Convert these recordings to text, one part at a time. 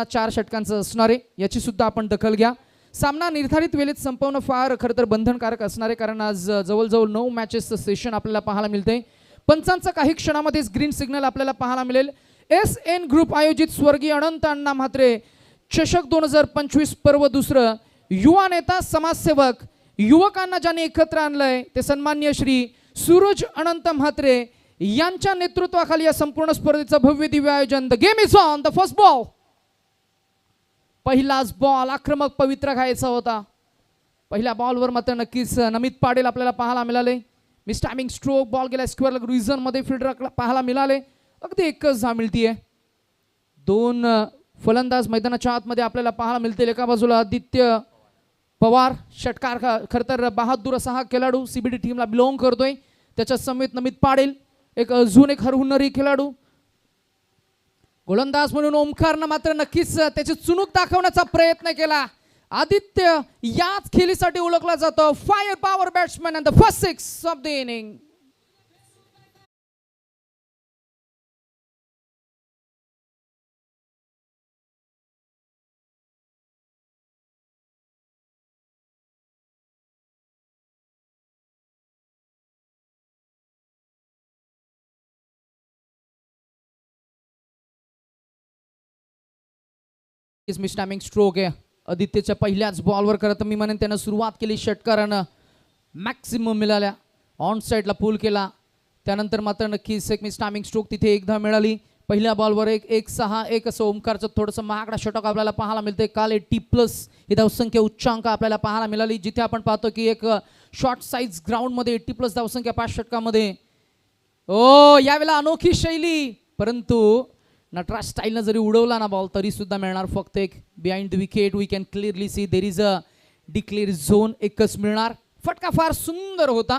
4 षटकांचं असणार आहे, याची सुद्धा आपण दखल घ्या. सामना निर्धारित वेळेत संपवणं फार खरं तर बंधनकारक असणार आहे, कारण आज जवळजवळ 9 मॅचेसचं सेशन आपल्याला पाहायला मिळतंय. पंचांचा काही क्षणामध्येच ग्रीन सिग्नल आपल्याला पाहायला मिळेल. SN ग्रुप आयोजित स्वर्गीय अनंत अण्णा म्हात्रे चषक 2025 पर्व दुसरं, युवा नेता समाजसेवक, युवकांना ज्यांनी एकत्र आणलंय ते सन्माननीय श्री सूरज अनंत म्हात्रे यांच्या नेतृत्वाखाली या संपूर्ण स्पर्धेचं भव्य दिव्य आयोजन. The game is on. The first ball. पहिलाच बॉल आक्रमक पवित्रा घ्यायचा होता. पहिल्या बॉलवर मात्र नक्कीच नमित पाटील आपल्याला पाहायला मिळाले. मिस टायमिंग स्ट्रोक, बॉल गेला स्क्वेअर रिजन मध्ये, फिल्डर पाहायला मिळाले. अगदी एकच धाव मिळतीये. 2 फलंदाज मैदानाच्या आतमध्ये आपल्याला पाहायला मिळतील. एका बाजूला आदित्य पवार, षटकार खरं तर बहादूर असा हा खेळाडू CBD टीमला बिलॉंग करतोय. त्याच्या समेत नमित पाटील, एक अजून एक हरहुन्नरी खेळाडू. गोलंदाज म्हणून ओमकारनं मात्र नक्कीच त्याची चुणूक दाखवण्याचा प्रयत्न केला. आदित्य याच खेळीसाठी ओळखला जातो. Fire power batsman and the first 6 of the inning. Miss timing stroke आहे आदित्यच्या पहिल्याच बॉलवर. करत मी म्हणेन त्यानं सुरुवात केली षटकारानं, मॅक्सिमम मिळाल्या, ऑन साईडला पुल केला. त्यानंतर मात्र नक्कीच एक मिस टायमिंग स्ट्रोक तिथे एकदा मिळाली. पहिल्या बॉलवर 1-6-1 असं ओमकारचं थोडंसं महागडा षटक आपल्याला पाहायला मिळते. काल 80+ ही धावसंख्या उच्चांक आपल्याला पाहायला मिळाली, जिथे आपण पाहतो की एक शॉर्ट साईज ग्राउंडमध्ये 80+ धावसंख्या 5 षटकामध्ये. यावेळेला अनोखी शैली, परंतु नटराज स्टाईलनं जरी उडवला ना बॉल तरी सुद्धा मिळणार फक्त एक. Behind the wicket we can clearly see there is a declare zone. एकच मिळणार. फटका फार सुंदर होता,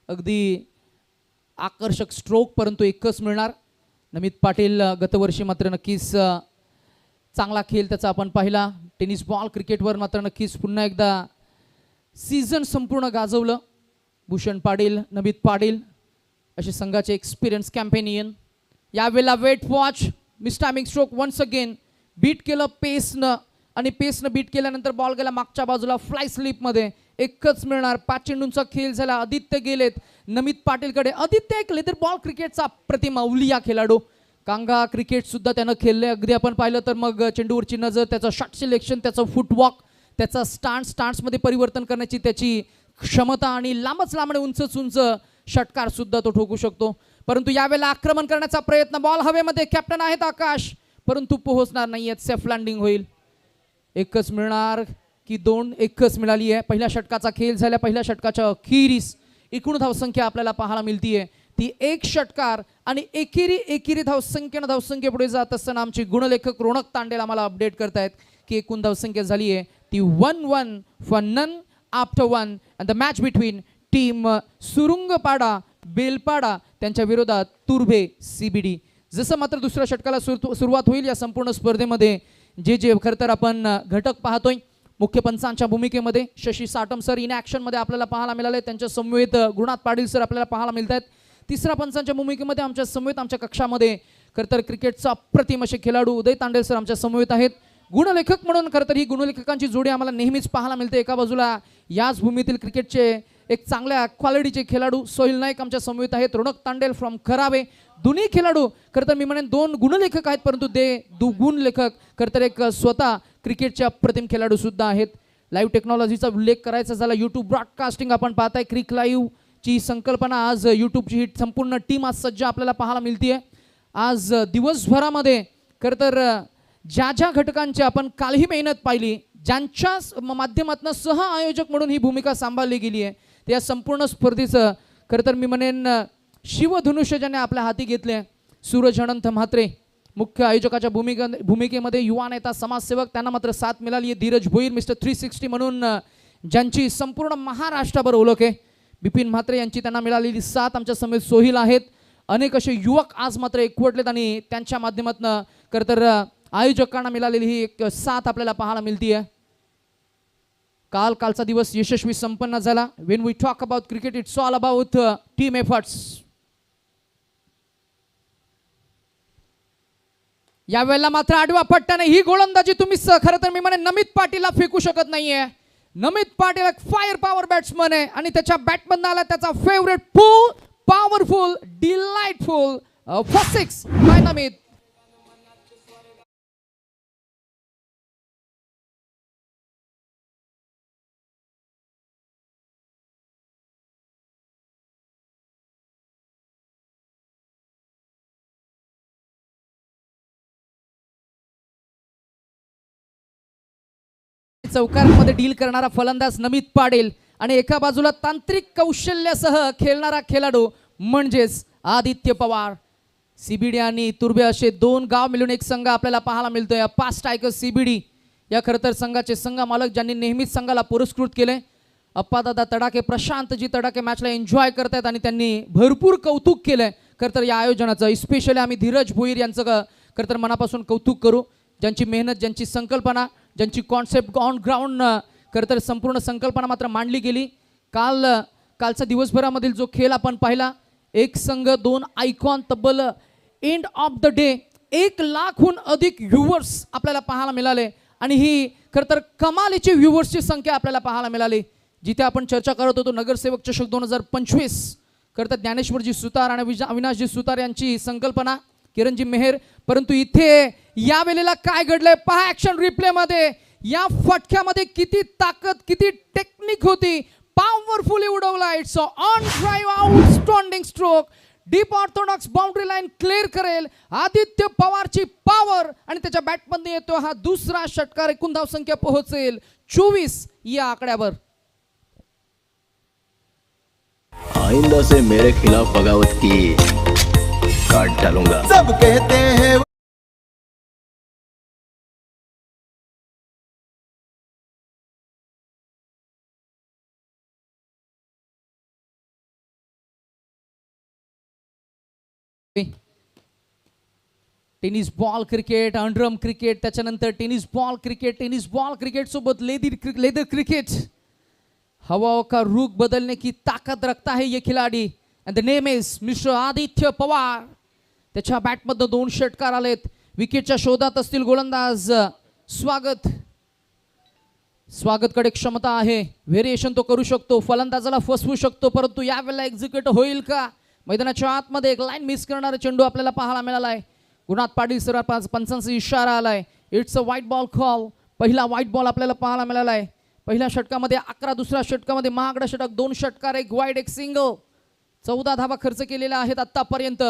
अगदी आकर्षक स्ट्रोक, परंतु एकच मिळणार. नमित पाटील गतवर्षी मात्र नक्कीच चांगला खेळ त्याचा आपण पाहिला. टेनिस बॉल क्रिकेटवर मात्र नक्कीच पुन्हा एकदा सीझन संपूर्ण गाजवलं. भूषण पाटील, नमित पाटील असे संघाचे एक्सपिरियन्स कॅम्पेनियन. यावेळेला wait watch, miss timing stroke once again. Beat केलं पेसनं, आणि पेसनं बीट केल्यानंतर बॉल गेला मागच्या बाजूला फ्लाय स्लिपमध्ये. एकच मिळणार. 5 चेंडूंचा खेळ झाला. आदित्य गेलेत नमित पाटीलकडे. आदित्य एक लेदर बॉल क्रिकेटचा प्रतिमा अवलिया खेळाडू. कांगा क्रिकेट सुद्धा त्यानं खेळले. अगदी आपण पाहिलं तर मग चेंडूवरची नजर, त्याचं शॉट सिलेक्शन, त्याचं फुटवॉक, त्याचा स्टान्समध्ये परिवर्तन करण्याची त्याची क्षमता, आणि लांबच लांबडे उंच षटकार सुद्धा तो ठोकू शकतो. परंतु यावेळेला आक्रमण करण्याचा प्रयत्न. बॉल हवेमध्ये, कॅप्टन आहेत आकाश, परंतु पोहोचणार नाही आहेत. सेफ लँडिंग होईल. एकच मिळणार की 2? एकच मिळाली आहे. पहिल्या षटकाचा खेळ झाला. पहिल्या षटकाच्या अखेरीस एकूण धावसंख्या आपल्याला पाहायला मिळतीये ती 1 षटकार आणि एकेरी धावसंख्येपुढे जात असताना आमचे गुणलेखक रोनक तांडेल आम्हाला अपडेट करतायत की एकूण धावसंख्या झाली आहे ती 1-1 for none after 1 and the match between team Surungpada Belpada त्यांच्या विरोधात तुर्भे CBD. जसं मात्र दुसऱ्या षटकाला सुरुवात होईल या संपूर्ण स्पर्धेमध्ये जे खरं तर आपण घटक पाहतोय. मुख्य पंचांच्या भूमिकेमध्ये शशी साटम सर इन ॲक्शनमध्ये आपल्याला पाहायला मिळाले. त्यांच्या समवेत गुरुनाथ पाटील सर आपल्याला पाहायला मिळत आहेत. तिसऱ्या पंचांच्या भूमिकेमध्ये आमच्या समवेत आमच्या कक्षामध्ये खरं तर क्रिकेटचा अप्रतिम असे खेळाडू उदय तांडेल सर आमच्या समवेत आहेत. गुणलेखक म्हणून खरं तर ही गुणलेखकांची जोडी आम्हाला नेहमीच पाहायला मिळते. एका बाजूला याच भूमीतील क्रिकेटचे एक चांगल्या क्वालिटीचे खेळाडू सोहिल नाईक आमच्या समवेत आहेत. रोनक तांडेल फ्रॉम खरावे. दोन्ही खेळाडू खरं तर मी म्हणेन 2 गुणलेखक आहेत, परंतु ते 2 गुणलेखक खरं तर एक स्वतः क्रिकेटचे अप्रतिम खेळाडू सुद्धा आहेत. लाईव्ह टेक्नॉलॉजीचा उल्लेख करायचा झाला, यूट्यूब ब्रॉडकास्टिंग आपण पाहताय. क्रिक लाईव्ह ची संकल्पना आज यूट्यूबची ही संपूर्ण टीम आज सज्ज आपल्याला पाहायला मिळतीये. आज दिवसभरामध्ये खरं तर ज्या घटकांची आपण कालही मेहनत पाहिली, ज्यांच्या माध्यमातून सह आयोजक म्हणून ही भूमिका सांभाळली गेली आहे, त्या संपूर्ण स्पर्धेचं खरं तर मी म्हणेन शिवधनुष्य ज्याने आपल्या हाती घेतले. सूरज अनंत म्हात्रे मुख्य आयोजकाच्या भूमिकेमध्ये, युवा नेता समाजसेवक त्यांना मात्र साथ मिळाली आहे. धीरज भोईर मिस्टर 360 म्हणून ज्यांची संपूर्ण महाराष्ट्रभर ओळख आहे. बिपिन म्हात्रे यांची त्यांना मिळालेली साथ. आमच्या समेत सोहिल आहेत. अनेक असे युवक आज मात्र एकवटलेत आणि त्यांच्या माध्यमातून खरं तर आयोजकांना मिळालेली ही एक साथ आपल्याला पाहायला मिळतीये. कालचा दिवस यशस्वी संपन्न झाला. When we talk about cricket it's all about team efforts. यावेळेला मात्र आडवा पट्ट्याने ही गोलंदाजी तुम्ही खरं तर मी म्हणे नमित पाटीलला फेकू शकत नाहीये. नमित पाटील एक फायर पॉवर बॅट्समन आहे आणि त्याच्या बॅटमधून आला त्याचा favourite full powerful delightful first six by Namit. चौकारांमध्ये डील करणारा फलंदाज नमित पाटील आणि एका बाजूला तांत्रिक कौशल्यासह खेळणारा खेळाडू म्हणजेच आदित्य पवार. सीबीडी आणि तुर्बे असे दोन गाव मिळून एक संघ आपल्याला पाहायला मिळतोय. पाच टायगर्स सीबीडी या खरं तर संघाचे संघ मालक ज्यांनी नेहमीच संघाला पुरस्कृत केले. अप्पादादा तडाके, प्रशांतजी तडाके मॅचला एन्जॉय करतायत आणि त्यांनी भरपूर कौतुक केलंय खरं तर या आयोजनाचं. स्पेशली आम्ही धीरज भोईर यांचं खरं तर मनापासून कौतुक करू. ज्यांची मेहनत, ज्यांची संकल्पना, ज्यांची कॉन्सेप्ट ऑन ग्राउंड खरं तर संपूर्ण संकल्पना मात्र मांडली गेली. कालचा दिवसभरामधील जो खेळ आपण पाहिला, एक संघ दोन आयकॉन, तब्बल एंड ऑफ द डे 1,00,000हून अधिक व्ह्यूवर्स आपल्याला पाहायला मिळाले आणि ही खरं तर कमालीची व्ह्यूवर्सची संख्या आपल्याला पाहायला मिळाली. जिथे आपण चर्चा करत होतो नगरसेवक चषक 2025 खरं तर ज्ञानेश्वरजी सुतार आणि अविनाशजी सुतार यांची संकल्पना, किरणजी मेहर. परंतु इथे या वेळेला काय घडलंय पहा ऍक्शन रिप्ले मध्ये. या फटक्यामध्ये किती ताकद, किती टेक्निक होती. पॉवरफुली उडवला. It's on drive outstanding stroke. Deep Orthodox boundary line clear करेल आदित्य पवारची पॉवर आणि त्याच्या बॅटमध्ये येतो हा दुसरा षटकार. एकूण धाव संख्या पोहोचेल 24 या आकड्यावर. आइंदा से मेरे खिलाफ बगावत की काट डालूंगा. सब कहते हैं tennis ball cricket, underarm cricket, त्याच्यानंतर टेनिस बॉल क्रिकेट सोबत लेदर क्रिकेट. हवाओं का रुख बदलने की ताकत रखता है ये खिलाडी and the name is mister Aditya Pawar. त्याच्या बॅटमधनं दोन षटकार आलेत. विकेटच्या शोधात असतील गोलंदाज. स्वागतकडे क्षमता आहे. व्हेरिएशन तो करू शकतो, फलंदाजाला फसवू शकतो, परंतु यावेळेला एक्झिक्यूट होईल का? मैदानाच्या आतमध्ये एक लाईन मिस करणारा चेंडू आपल्याला पाहायला मिळाला आहे. गुणात पाटील सर पंचांचा इशारा आलाय. It's a white ball call. पहिला व्हाईट बॉल आपल्याला पाहायला मिळाला आहे. पहिल्या षटकामध्ये 11, दुसऱ्या षटकामध्ये महागडा षटक, 2 षटकार, 1 वाईड, 1 सिंगल. 14 धावा खर्च केलेल्या आहेत आतापर्यंत.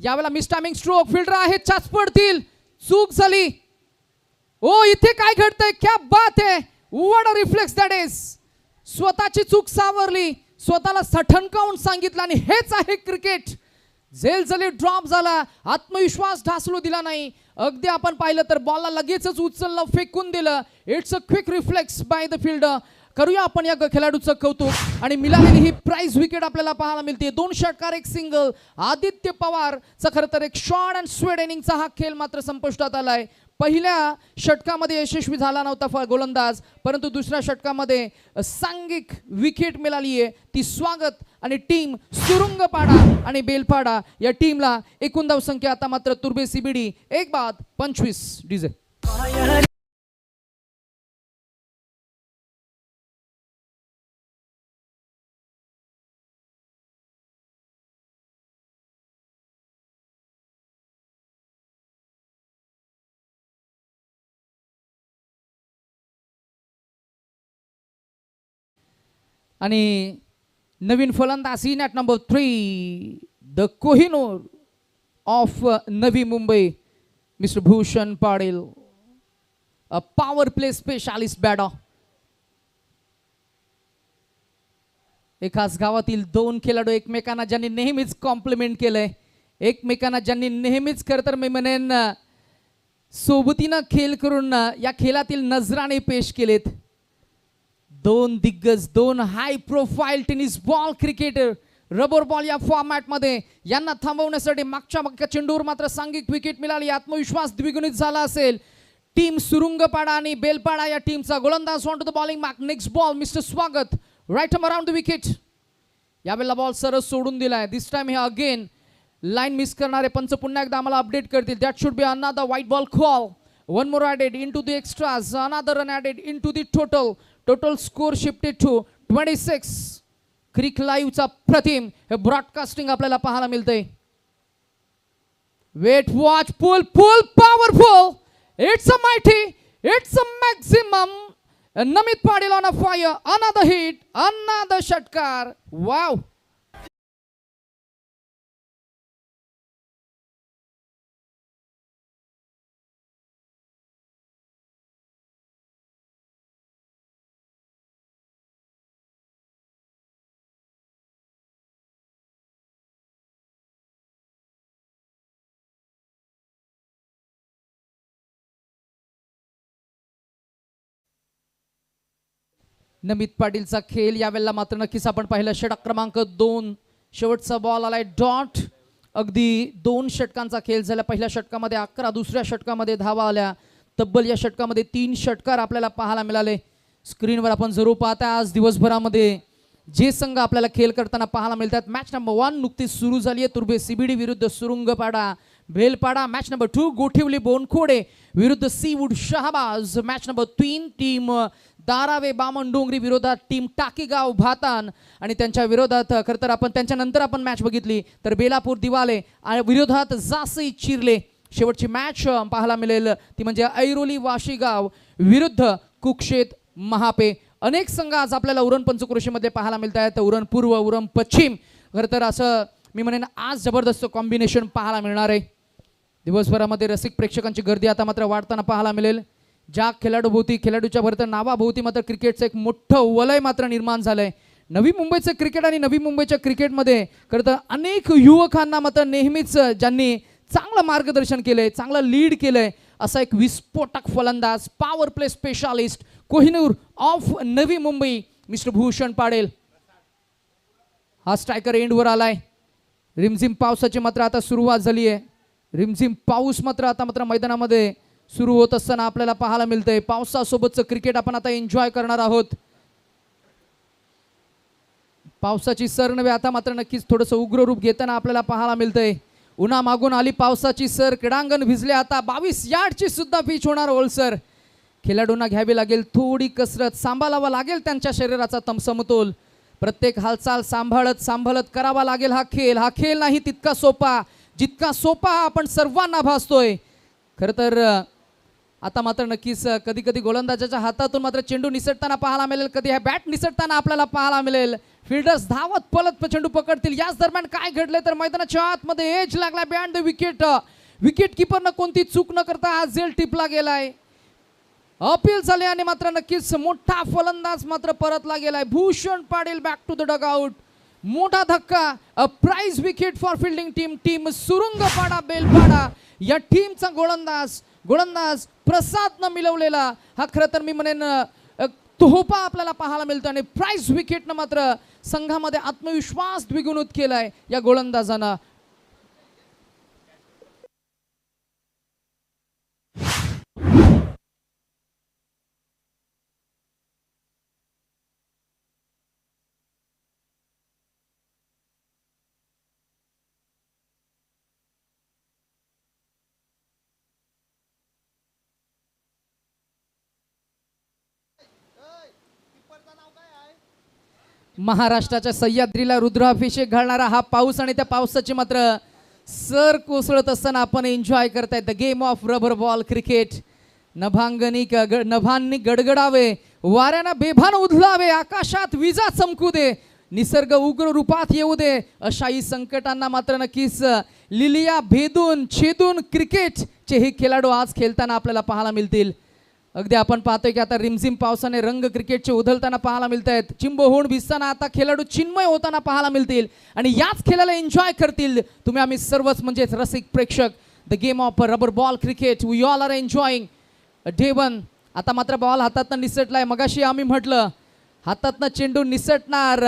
यावेळेला मिस टायमिंग स्ट्रोक. फिल्डर आहेत, चाच पडतील. चूक झाली. ओ इथे काय घडतंय? क्या बात आहे. What a reflex that is. स्वतःची चूक सावरली, स्वतःला सठणकावून सांगितलं आणि हेच आहे क्रिकेट. झेलझेली ड्रॉप झाला, आत्मविश्वास ढासळू दिला नाही. अगदी आपण पाहिलं तर बॉलला लगेचच उचललं, फेकून दिलं. It's a quick reflex by the fielder. करूया आपण या खेळाडूचं कौतुक. आणि मिळालेली ही प्राइज विकेट आपल्याला पाहायला मिळते. 2 षटकार, 1 सिंगल. आदित्य पवारचा खरं तर एक शॉर्ट अँड स्वीट इनिंगचा हा खेळ मात्र संपुष्टात आलाय. पहिल्या षटकामध्ये यशस्वी झाला नव्हता गोलंदाज, परंतु दुसऱ्या षटकामध्ये सांघिक विकेट मिळाली आहे. ती स्वागत आणि टीम सुरुंगपाडा आणि बेलपाडा या टीमला. एकूण धाव संख्या आता मात्र तुर्बे सीबीडी 1 बाद 25 डीजे. आणि नवीन फलंदाज in at number 3 the Kohinoor of Navi Mumbai mister Bhushan Patil. A power play specialist batter. एकाच गावातील 2 खेळाडू एकमेकांना ज्यांनी नेहमीच कॉम्प्लिमेंट केलंय, एकमेकांना ज्यांनी नेहमीच खरं तर मी म्हणेन सोबतीनं खेळ करून या खेळातील नजराणे पेश केलेत. 2 दिग्गज, 2 high profile tennis ball cricketer. Rubber ball या फॉर्मॅटमध्ये यांना थांबवण्यासाठी मागच्या चेंडूवर मात्र सांघिक विकेट मिळाली. आत्मविश्वास द्विगुणित झाला असेल. टीम सुरुंगपाडा आणि बेलपाडा या टीमचा. गोलंदाज on to the bowling mark. Next ball mister Swagat. Right around the wicket. यावेळेला बॉल सरस सोडून दिलाय. दिस टाइम हे अगेन लाईन मिस करणारे पंच पुन्हा एकदा आम्हाला अपडेट करतील. That should be another wide ball call. One more added in to the extras. Another run added in to the total score shifted to 26. क्रिक लाईव्हचा प्रतिम हे ब्रॉडकास्टिंग आपल्याला पाहायला मिळतंय. Wait watch pull powerful. It's a mighty. It's a maximum. Namit Patil on a fire. Another hit. Another षटकार. Wow. Namit पाटीलचा खेळ यावेळेला मात्र नक्कीच आपण पाहिलं. षटक क्रमांक 2. शेवटचा बॉल आलाय डॉट. अगदी 2 षटकांचा खेळ झाला. पहिल्या षटकामध्ये 11, दुसऱ्या षटकामध्ये धावा आल्या. तब्बल या षटकामध्ये 3 षटकार आपल्याला पाहायला मिळाले. स्क्रीनवर आपण जरूर पाहता आज दिवसभरामध्ये जे संघ आपल्याला खेळ करताना पाहायला मिळतात. मॅच नंबर 1 नुकतीच सुरू झाली आहे. तुर्बे CBD विरुद्ध सुरुंगपाडा भेलपाडा. मॅच नंबर 2 गोठिवली बोनखोडे विरुद्ध seaweed Shahbaz. Match number 3 team Darave Bamandongri विरोधात टीम टाकीगाव भातान. आणि त्यांच्या विरोधात खरं तर आपण त्यांच्यानंतर आपण मॅच बघितली तर बेलापूर दिवाले विरोधात जासई चिरले. शेवटची मॅच पाहायला मिळेल ती म्हणजे ऐरोली वाशीगाव विरुद्ध कुक्षेत महापे. अनेक संघ आज आपल्याला उरण पंचक्रोशीमध्ये पाहायला मिळत आहेत. उरण पूर्व, उरण पश्चिम. खरं तर असं मी म्हणेन आज जबरदस्त कॉम्बिनेशन पाहायला मिळणार आहे. दिवसभरामध्ये रसिक प्रेक्षकांची गर्दी आता मात्र वाढताना पाहायला मिळेल. ज्या खेळाडूभोवती, खेळाडूच्या भरतं नावाभोवती मात्र क्रिकेटचं एक मोठं वलय मात्र निर्माण झालंय. नवी मुंबईचं क्रिकेट आणि नवी मुंबईच्या क्रिकेटमध्ये खरं तर अनेक युवकांना मात्र नेहमीच ज्यांनी चांगलं मार्गदर्शन केलंय, चांगलं लीड केलंय असा एक विस्फोटक फलंदाज, power play specialist, Kohinoor of Navi Mumbai mister Bhushan पाडेल. हा स्ट्रायकर एंडवर आलाय. रिमझिम पावसाची मात्र आता सुरुवात झाली आहे. रिमझिम पाऊस मात्र आता मात्र मैदानामध्ये सुरू होत असताना आपल्याला पाहायला मिळतंय. पावसासोबतचं क्रिकेट आपण आता एन्जॉय करणार आहोत. पावसाची सर नव्हे आता मात्र नक्कीच थोडंसं उग्र रूप घेताना आपल्याला पाहायला मिळतंय. उन्हा मागून आली पावसाची सर. क्रीडांगण भिजले आता. 22 यार्डची सुद्धा पिच होणार ओलसर. खेळाडूंना घ्यावी लागेल थोडी कसरत. सांभाळावा लागेल त्यांच्या शरीराचा समतोल. प्रत्येक हालचाल सांभाळत करावा लागेल हा खेळ. हा खेळ नाही तितका सोपा जितका सोपा आपण सर्वांना भासतोय. खरं तर आता मात्र नक्कीच कधी कधी गोलंदाजाच्या हातातून मात्र चेंडू निसटताना पाहायला मिळेल. कधी हा बॅट निसटताना आपल्याला पाहायला मिळेल. फिल्डर्स धावत पलत चेंडू पकडतील. याच दरम्यान काय घडले तर मैदानाच्या आतमध्ये एज लागला बिहाइंड द विकेट. विकेट किपरनं कोणती चूक न करता हा झेल टिपला गेलाय. अपील झाले आणि मात्र नक्कीच मोठा फलंदाज मात्र परतला गेलाय. Bhushan Patil back to the dugout. मोठा धक्का. A prize wicket for fielding team Surungpada Belpada. या टीमचा गोलंदाज प्रसादनं मिळवलेला हा खरं तर मी म्हणेन तोहफा आपल्याला पाहायला मिळतो. आणि प्राइज विकेटनं मात्र संघामध्ये आत्मविश्वास द्विगुणित केलाय या गोलंदाजानं. महाराष्ट्राच्या सह्याद्रीला रुद्राभिषेक घालणारा हा पाऊस आणि त्या पावसाची मात्र सर कोसळत असताना आपण एन्जॉय करतायत. The game of rubber ball cricket. नभांनी गडगडावे, वाऱ्यानं बेभान उधलावे, आकाशात विजा चमकू दे, निसर्ग उग्र रूपात येऊ दे, अशाही संकटांना मात्र नक्कीच लिलिया भेदून छेदून क्रिकेटचे हे खेळाडू आज खेळताना आपल्याला पाहायला मिळतील. अगदी आपण पाहतोय की आता रिमझिम पावसाने रंग क्रिकेटचे उधळताना पाहायला मिळत आहेत. चिंब होऊन भिजताना आता खेळाडू चिन्मय होताना पाहायला मिळतील आणि याच खेळाला एन्जॉय करतील तुम्ही आम्ही सर्वच म्हणजेच रसिक प्रेक्षक. The game of rubber ball cricket we all are enjoying. Day 1 आता मात्र बॉल हातातनं निसटलाय. मगाशी आम्ही म्हटलं हातातनं चेंडू निसटणार,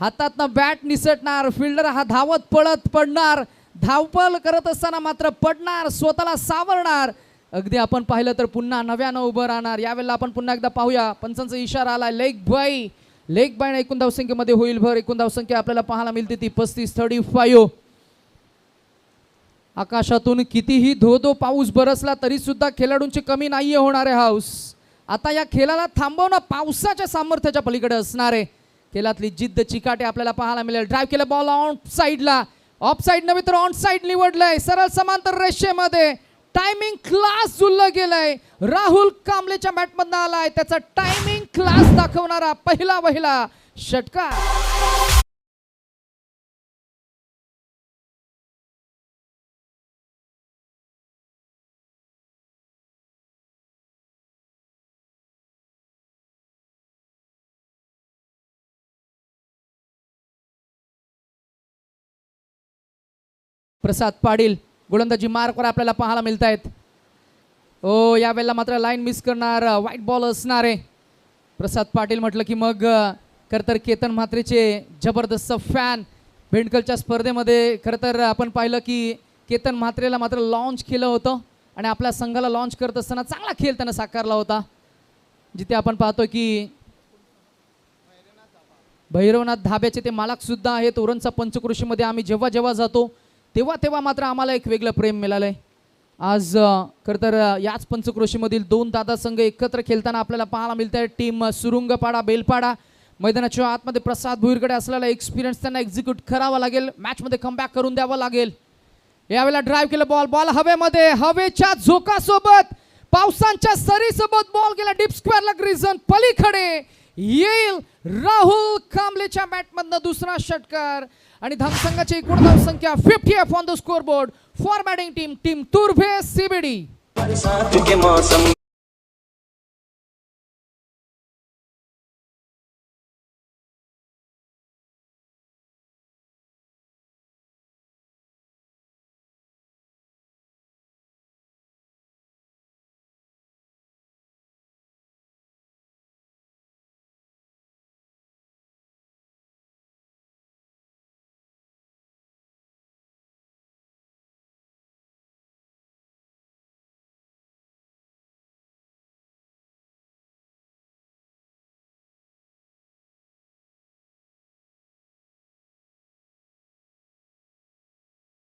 हातातनं बॅट निसटणार, फिल्डर हा धावत पळत पडणार, धावपळ करत असताना मात्र पडणार, स्वतःला सावरणार. अगदी आपण पाहिलं तर पुन्हा नव्यानं उभं राहणार. यावेळेला आपण पुन्हा एकदा पाहूया. पंचांचा इशारा आला लेग बाय एकूण धावसंख्येमध्ये होईल भर. एकूण धावसंख्या आपल्याला पाहायला मिळते ती 35-35. आकाशातून कितीही धो धो पाऊस बरसला तरी सुद्धा खेळाडूंची कमी नाहीये होणारे हाऊस. आता या खेळाला थांबवणं पावसाच्या सामर्थ्याच्या पलीकडे असणार आहे. खेळातली जिद्द चिकाटे आपल्याला पाहायला मिळेल. ड्राईव्ह केलं बॉल ऑन साईडला, ऑफ साईड नव्हे तर ऑन साईड निवडलंय. सरळ समांतर रेषेमध्ये टायमिंग क्लास जुळलं गेलंय. राहुल कांबलेच्या बॅटमधनं आलाय त्याचा टायमिंग क्लास दाखवणारा पहिला षटकार. प्रसाद पाटील गोलंदाजी मार्कवर आपल्याला पाहायला मिळत आहेत. ओ यावेळेला मात्र लाईन मिस करणार, व्हाईट बॉल असणार आहे. प्रसाद पाटील म्हटलं की मग खरं तर केतन म्हात्रेचे जबरदस्त फॅन. भेंडकलच्या स्पर्धेमध्ये खरं तर आपण पाहिलं की केतन म्हात्रेला मात्र लॉन्च केलं होतं आणि आपल्या संघाला लॉन्च करत असताना चांगला खेळ त्यानं साकारला होता. जिथे आपण पाहतो की भैरवनाथ धाब्याचे ते मालक सुद्धा आहेत. ओरणचा पंचक्रोशीमध्ये आम्ही जेव्हा जेव्हा जातो तेव्हा मात्र आम्हाला एक वेगळं प्रेम मिळालंय. आज खरं तर याच पंचक्रोशीमधील दोन दादा संघ एकत्र खेळताना आपल्याला पाहायला मिळत आहे. टीम सुरुंगपाडा बेलपाडा मैदानाच्या आतमध्ये प्रसाद भुईरकडे असलेला एक्सपिरियन्स त्यांना एक्झिक्यूट करावा लागेल. मॅचमध्ये कमबॅक करून द्यावं लागेल. यावेळेला ड्राईव्ह केलं बॉल हवेमध्ये, हवेच्या झोकासोबत पावसांच्या सरीसोबत बॉल गेला डीप स्क्वेअरला ग्रीजन पलीकडे येईल. राहुल कांबलेच्या बॅटमधनं दुसरा षटकार आणि धावसंघाची एकूण धावसंख्या 50 on the score board for batting team Turbhe CBD.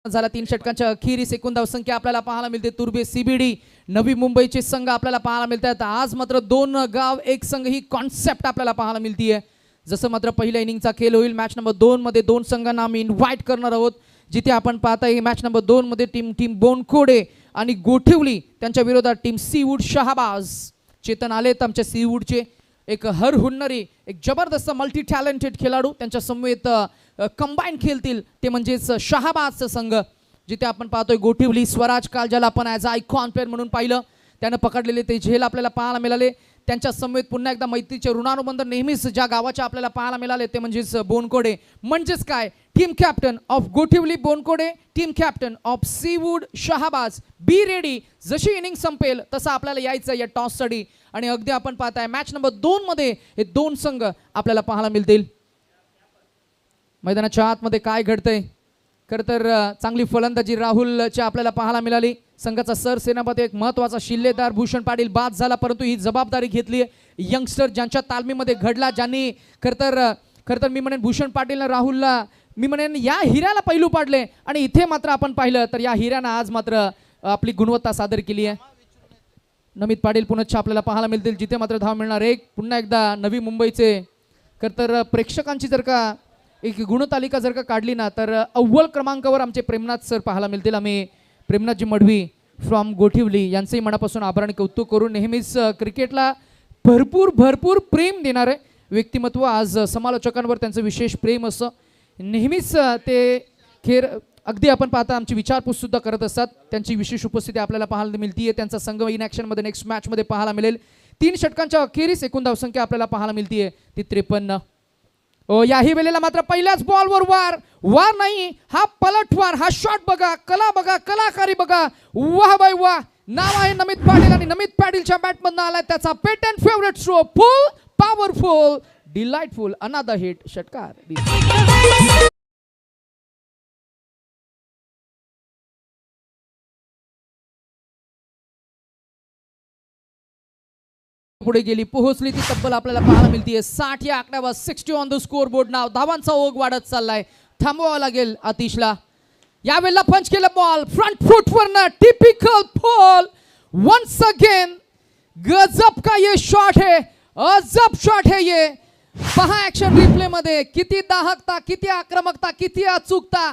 झाला 3 षटकांच्या अखेरीस एकूण धावसंख्या आपल्याला पाहायला मिळते. तुर्भे सीबीडी नवी मुंबईचे संघ आपल्याला पाहायला मिळतात. आज मात्र 2 गाव एक संघ ही कॉन्सेप्ट आपल्याला पाहायला मिळतीये. जसं मात्र पहिल्या इनिंगचा खेळ होईल मॅच नंबर 2 मध्ये 2 संघांना आम्ही इन्व्हाइट करणार आहोत. जिथे आपण पाहताय ही मॅच नंबर 2 मध्ये टीम बोनकोडे आणि गोठिवली त्यांच्या विरोधात टीम सीवूड शहाबाज. चेतन आलेत आमच्या सीवूडचे, एक हर हुन्नरी एक जबरदस्त मल्टी टॅलेंटेड खेळाडू. त्यांच्या समवेत कंबाईन खेळतील ते म्हणजेच शहाबाजचा संघ. जिथे आपण पाहतोय गोठिवली स्वराज काल ज्याला आपण ॲज अ आयकॉन प्लेअर म्हणून पाहिलं त्यानं पकडलेले ते झेल आपल्याला पाहायला मिळाले. त्यांच्या समवेत पुन्हा एकदा मैत्रीचे ऋणानुबंध नेहमीच ज्या गावाच्या आपल्याला पाहायला मिळाले ते म्हणजेच बोनकोडे. म्हणजेच काय, team captain of Gothivali Bonkode, team captain of Seawood Shahbaz. Be ready, जशी इनिंग संपेल तसं आपल्याला यायचं या टॉससाठी. आणि अगदी आपण पाहताय मॅच नंबर 2 मध्ये हे 2 संघ आपल्याला पाहायला मिळतील. मैदानाच्या आतमध्ये काय घडतंय, खरं तर चांगली फलंदाजी राहुलच्या आपल्याला पाहायला मिळाली. संघाचा सरसेनापती एक महत्त्वाचा शिल्लेदार भूषण पाटील बाद झाला, परंतु ही जबाबदारी घेतली यंगस्टर ज्यांच्या तालमीमध्ये घडला, ज्यांनी खरं तर मी म्हणेन भूषण पाटीलनं राहुलला मी म्हणेन या हिऱ्याला पैलू पाडले. आणि इथे मात्र आपण पाहिलं तर या हिऱ्यानं आज मात्र आपली गुणवत्ता सादर केली आहे. नमित पाटील पुन्हा आपल्याला पाहायला मिळतील जिथे मात्र धाव मिळणार. एक पुन्हा एकदा नवी मुंबईचे खरं तर प्रेक्षकांची जर का एक गुणतालिका जर का काढली ना तर अव्वल क्रमांकावर आमचे प्रेमनाथ सर पाहायला मिळतील. आम्ही प्रेमनाथजी मडवी फ्रॉम गोठिवली यांचंही मनापासून आभार आणि कौतुक करून नेहमीच क्रिकेटला भरपूर प्रेम देणारे व्यक्तिमत्व. आज समालोचकांवर त्यांचं विशेष प्रेम असं नेहमीच ते खेळ अगदी आपण पाहता आमची विचारपूस सुद्धा करत असतात. त्यांची विशेष उपस्थिती आपल्याला पाहायला मिळतीये. त्यांचा संघ इन ॲक्शनमध्ये नेक्स्ट मॅचमध्ये पाहायला मिळेल. 3 षटकांच्या अखेरीस एकूण धावसंख्या आपल्याला पाहायला मिळतीये ती 53. याही वेळेला मात्र पहिल्याच बॉलवर वार नाही, हा पलटवार, हा शॉट बघा, कला बघा, कलाकारी बघा. वाह बाई वाह. नाव आहे नमित पाटील आणि नमित पाटीलच्या बॅटमधनं आलाय त्याचा पेटंट फेवरेट स्ट्रोक, फुल पॉवरफुल डिलाइटफुल अनदर हिट षटकार. पुढे गेली, पोहोचली ती तब्बल आपल्याला पाहायला मिळतीये 60 या आकड्यावर. 60 ऑन द स्कोर बोर्ड नाव. धावांचा ओघ वाढत चाललाय, थांबवावा लागेल आतिशला. यावेळेला पंच केला बॉल फ्रंट फुट वरनं टिपिकल फॉल वन्स अगेन. गजब का ये शॉट है, अजब शॉट है ये. पहा ऍक्शन रिप्ले मध्ये किती दाहकता, किती आक्रमकता, किती अचूकता,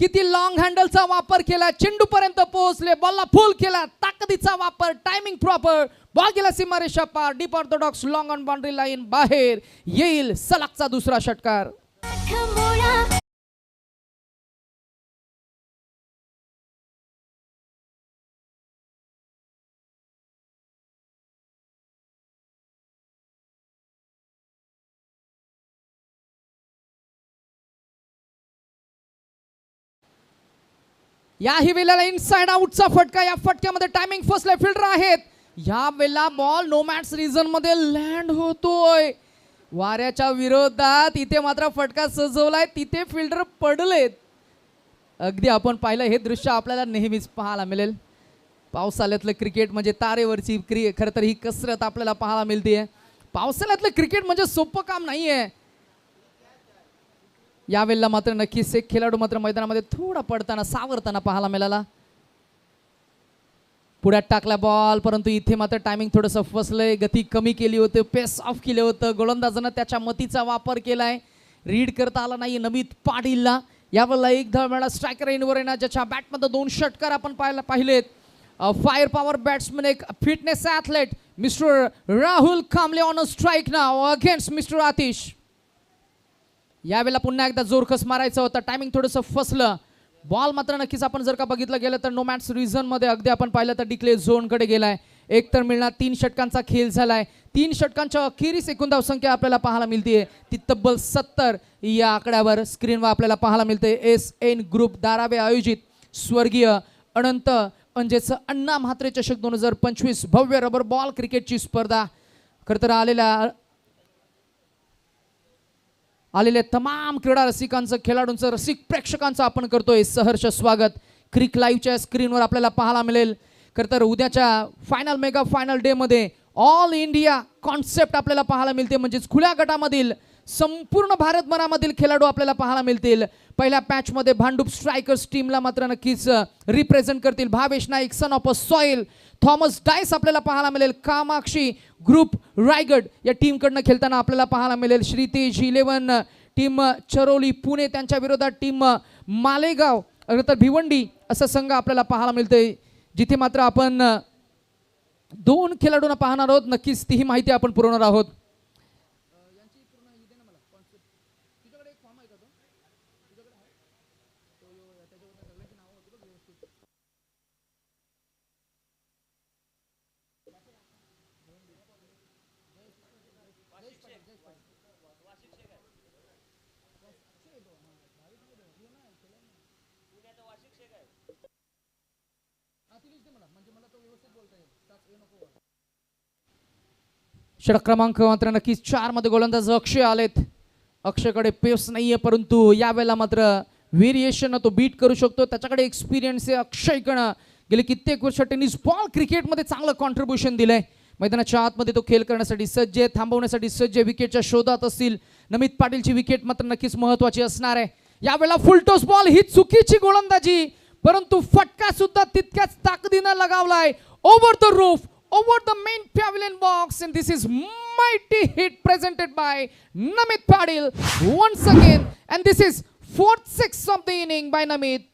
किती लॉंग हँडलचा वापर केला, चेंडू पर्यंत पोहोचले, बॉलला फुल केला, ताकदीचा वापर, टायमिंग प्रॉपर, बॉल गेला सीमारेषा पार, deep Orthodox long on boundary line बाहेर येईल. सलगचा दुसरा षटकार. याही वेळेला इनसाइड आउटचा फटका. या फटक्यामध्ये टायमिंग फसले, फिल्डर आहेत. या वेळेला बॉल नो मॅट्स रिझन मध्ये लँड होतोय वाऱ्याच्या विरोधात. इथे मात्र फटका सजवलाय, तिथे फिल्डर पडलेत. अगदी आपण पाहिलं हे दृश्य आपल्याला नेहमीच पाहायला मिळेल. पावसाळ्यातलं क्रिकेट म्हणजे तारेवरची खरं तर ही कसरत आपल्याला पाहायला मिळते. पावसाळ्यातलं क्रिकेट म्हणजे सोपं काम नाहीये. यावेळेला मात्र नक्कीच एक खेळाडू मात्र मैदानामध्ये थोडा पडताना सावरताना पाहायला मिळाला. पुढ्यात टाकला बॉल, परंतु इथे मात्र टायमिंग थोडंसं फसलंय. गती कमी केली होती, पेस ऑफ केलं होतं. गोलंदाजानं त्याच्या मतीचा वापर केलाय. रीड करता आला नाही नमित पाटीलला. यावेळेला एक वेळा स्ट्रायकर इनवर येणार, ज्याच्या बॅटमध्ये 2 षटकार आपण पाहिलेत. फायर पॉवर बॅट्समन, एक fitness athlete mister Rahul Kamble on a strike now against mister Atish. यावेळेला पुन्हा एकदा जोरखस मारायचं होतं, टायमिंग थोडंसं फसलं. बॉल मात्र नक्कीच आपण जर का बघितलं गेलं तर नो मॅट्स रिझन मध्ये अगदी आपण पाहिलं तर डिक्लेअर झोनकडे गेलाय. एक तर मिळणार 3 षटकांचा खेळ झालाय. 3 षटकांच्या अखेरीस एकूण धावसंख्या आपल्याला पाहायला मिळते ती तब्बल 70 या आकड्यावर स्क्रीनवर आपल्याला पाहायला मिळते. SN ग्रुप धारावे आयोजित स्वर्गीय अनंत अंजेचं अण्णा म्हात्रे चषक 2025 भव्य रबर बॉल क्रिकेटची स्पर्धा. खरं तर आलेल्या तमाम क्रीडा रसिकांचं, खेळाडूंचं, रसिक प्रेक्षकांचं आपण करतोय सहर्ष स्वागत. क्रिक लाईव्हच्या स्क्रीनवर आपल्याला पाहायला मिळेल. खरं तर उद्याच्या फायनल मेगा फायनल डे मध्ये ऑल इंडिया कॉन्सेप्ट आपल्याला पाहायला मिळते. म्हणजेच खुल्या गटामधील संपूर्ण भारतभरामधील खेळाडू आपल्याला पाहायला मिळतील. पहिल्या पॅच मध्ये भांडूप स्ट्रायकर्स टीमला मात्र नक्कीच रिप्रेझेंट करतील Bhavesh Naik son of a soil. Thomas Dias आपल्याला पाहायला मिळेल. कामाक्षी ग्रुप रायगड या टीम कडनं खेळताना आपल्याला पाहायला मिळेल. श्रीतेज 11 टीम चरोली पुणे, त्यांच्या विरोधात टीम मालेगाव तर भिवंडी असं संघ आपल्याला पाहायला मिळते. जिथे मात्र आपण 2 खेळाडूंना पाहणार आहोत. नक्कीच तीही माहिती आपण पुरवणार आहोत. षटक क्रमांक मात्र नक्कीच 4 मध्ये गोलंदाज अक्षय आलेत. अक्षयकडे पेस नाहीये, परंतु यावेळेला मात्र व्हेरिएशन तो बीट करू शकतो. त्याच्याकडे एक्सपिरियन्स आहे. अक्षयकडे गेले कित्येक वर्ष टेनिस बॉल क्रिकेटमध्ये चांगलं कॉन्ट्रीब्युशन दिलंय. मैदानाच्या आतमध्ये तो खेळ करण्यासाठी सज्ज आहे, थांबवण्यासाठी सज्ज आहे. विकेटच्या शोधात असतील. नमित पाटीलची विकेट मात्र नक्कीच महत्वाची असणार आहे. यावेळेला फुलटॉस बॉल, ही चुकीची गोलंदाजी, परंतु फटका सुद्धा तितक्याच ताकदीनं लगावलाय. Over the roof, over the main pavilion box, and this is mighty hit presented by Namit Padil once again, and this is 4th 6th of the inning by Namit.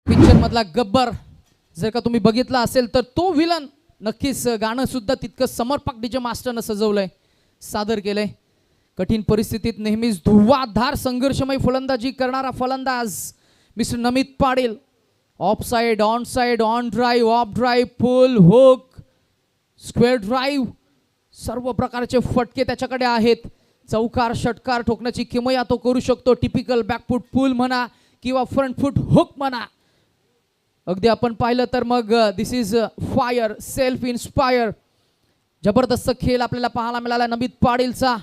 Picture मधला गब्बर जर का तुम्ही बघितला असेल तर तो विलन नक्कीच गाणं सुद्धा तितकं समर्पक डीजे मास्टरनं सजवलंय, सादर केलंय. कठीण परिस्थितीत नेहमीच धुवाधार संघर्षमय फलंदाजी करणारा फलंदाज mister Namit Patil. Off side, on side, on drive, off drive, pull, hook, square drive, सर्व प्रकारचे फटके त्याच्याकडे आहेत. चौकार षटकार ठोकण्याची किमया तो करू शकतो. टिपिकल बॅकफूट पुल म्हणा किंवा फ्रंट फूट हुक म्हणा. अगदी आपण पाहिलं तर मग दिस इज फायर, सेल्फ इन्स्पायर. जबरदस्त खेळ आपल्याला पाहायला मिळाला नमित पाटीलचा.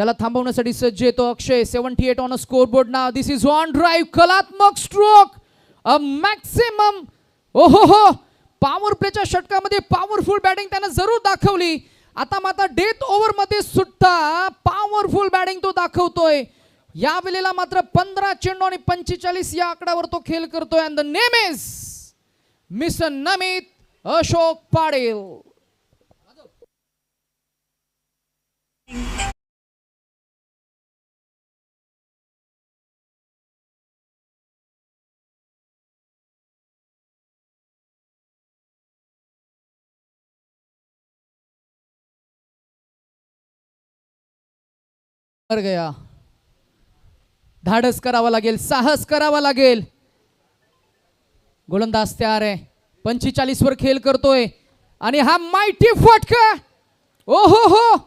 त्याला थांबवण्यासाठी सज्ज येतो अक्षय. 78 on a score board now. This is on drive, कलात्मक स्ट्रोक, अ मॅक्सिमम. ओहो हो, पॉवर प्लेच्या षटकामध्ये पॉवरफुल बॅटिंग त्यानं जरूर दाखवली. आता मात्र डेथ ओव्हर मध्ये सुद्धा पॉवरफुल बॅटिंग तो दाखवतोय. या वेळेला मात्र 15 चेंडू आणि 45 या आकड्यावर तो खेळ करतोय. And the name is mister Namit Ashok Patil. गया, धाडस करावा लागेल, साहस करावा लागेल. गोलंदाज तयार आहे, 45 वर खेळ करतोय आणि हा माइटी फटका. ओहो हो,